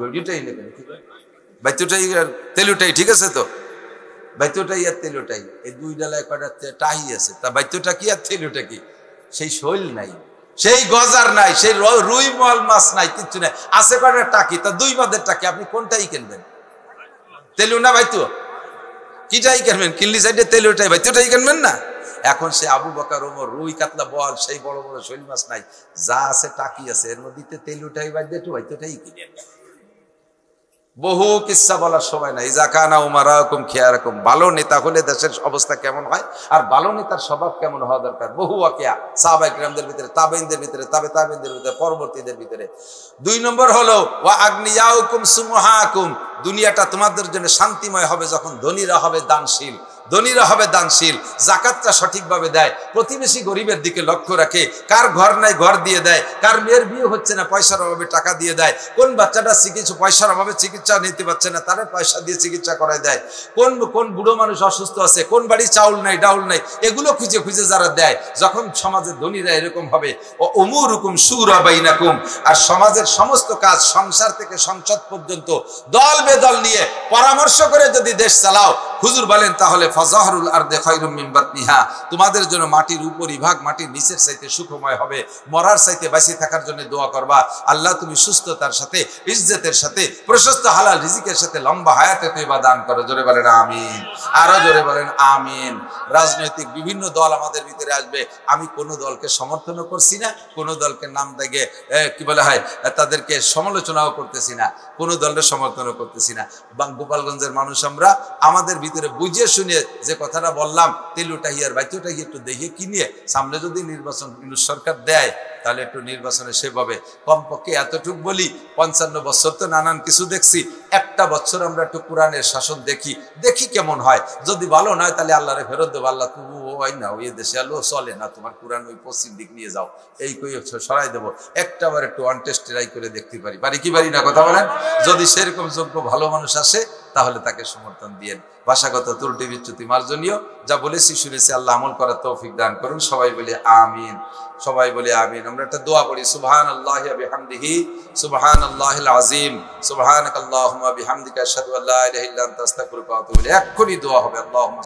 গড়িটাই নেবেন, কি কয় ভাইতুটাহি আর তেলুটাহি, ঠিক আছে তো, বাইতুটাই আর তেলুটাই, এই 2 ডালায় কয়টা টাহি আছে, তা বাইতুটা কি আর তেলুটা কি? সেই শৈল নাই, সেই গজার নাই, সেই রুই মল মাছ নাই, কিচ্ছু নাই, আছে কয়টা টাকি, তা 2 মাদের টাকি। আপনি কোনটাই কিনবেন, তেলু না বাইতু? কিটাই কিনবেন? কিনলি সাইডে তেলুটাই, বাইতুটাই কিনবেন না। এখন সে আবু বকর ওমর রুই কাতলা বল সেই বড় বড় শৈল মাছ নাই, যা আছে টাকি আছে, এর মধ্যে তেলুটাই বাইতে একটু বাইতুটাই কিনে। বহু কিসসা বলার সময় নাই। ইজা কানা উমারাকুম খিয়ারাকুম, ভালো নেতা হলে দেশের অবস্থা কেমন হয় আর ভালো নেতার স্বভাব কেমন হওয়া দরকার, বহু ওয়াকিয়া সাহাবায়ে কিরামদের ভিতরে, তাবেঈনদের ভিতরে, তাবেঈনদের ভিতরে, পরবর্তীদের ভিতরে। 2 নম্বর হলো ওয়া আগনিয়াউকুম সুমহাকুম, দুনিয়াটা তোমাদের জন্য শান্তিময় হবে যখন ধনীরা হবে দানশীল, ধনীরা হবে দানশীল, যাকাতটা সঠিকভাবে দেয়, প্রতিবেশী গরিবের দিকে লক্ষ্য রাখে, কার ঘর নাই ঘর দিয়ে দেয়, কার মেয়ের বিয়ে হচ্ছে না পয়সার অভাবে টাকা দিয়ে দেয়, কোন বাচ্চাটা পয়সার অভাবে চিকিৎসা নিতে পারছে না তারে পয়সা দিয়ে চিকিৎসা করায় দেয়, কোন বুড়ো মানুষ অসুস্থ আছে, কোন বাড়ি চাউল নাই ডাউল নাই, এগুলো খুঁজে খুঁজে যারা দেয়, যখন সমাজের ধনীরা এরকম হবে, ও উমুরুকুম শুরা বাইনাকুম, আর সমাজের সমস্ত কাজ সংসার থেকে সংসদ পর্যন্ত দল বেদল নিয়ে পরামর্শ করে যদি দেশ চালাও, হুজুর বলেন তাহলে ফাজাহরুল আরদি খায়রুম মিন বাতনিহা, তোমাদের জন্য মাটির উপরিভাগ মাটির নিচের চাইতে সুখময় হবে। মরার চাইতে বাঁচি থাকার জন্য দোয়া করবা, আল্লাহ তুমি সুস্থতার সাথে, ইজ্জতের সাথে, প্রশস্ত হালাল রিজিকের সাথে লম্বা হায়াতে তৈবা দান করো। জোরে বলেন আমিন, আরো জোরে বলেন আমিন। রাজনৈতিক বিভিন্ন দল আমাদের ভিতরে আসবে, আমি কোনো দলকে সমর্থনও করছি না, কোনো দলকে নাম দাগে কি বলা হয় তাদেরকে সমালোচনাও করতেছি না, কোনো দলের সমর্থনও করতেছি না। গোপালগঞ্জের মানুষ আমরা, আমাদের ভিতরে বুঝিয়ে শুনে যে কথাটা বললাম, তেলুটাহি আর বাইতুটাহি একটু দেখে কিনিয়ে সামনে যদি নির্বাচন সরকার দেয় তাহলে একটু নির্বাচনে সেভাবে কমপক্ষে এতটুক বলি, 55 বছর তো নানান কিছু দেখছি, একটা বছর আমরা একটু কোরআনের শাসন দেখি কেমন হয়। যদি ভালো নয় তাহলে আল্লাহরে ফেরত দেবো, আল্লাহ তুমি ওই না ওই দেশে আলো চলে না, তোমার কোরআন ওই পশ্চিম দিক নিয়ে যাও, এই কই সরাই দেবো, একটাবার একটু অনটেস্ট ট্রাই করে দেখতে পারি কি পারি না, কথা বলেন। যদি সেরকম যোগ্য ভালো মানুষ আসে তাহলে তাকে সমর্থন দিয়েন। ভাষাগত ত্রুটি বিচ্যুতি মার্জনীয়, যা বলেছি শুনেছি আল্লাহ আমল করার তৌফিক দান করুন। সবাই বলে আমিন, সবাই বলে আমিন। আমরা একটা দোয়া পড়ি, সুবহানাল্লাহি ওয়া বিহামদিহি সুবহানাল্লাহিল আযীম সুবহানাকাল্লাহুম্মা বিহামদিকা আশহাদু আল্লা ইলাহা ইল্লা আনতা আস্তাগফিরুকা ওয়া আতুবু ইলাইক। এক্ষুনি দোয়া হবে, আল্লাহুম্মা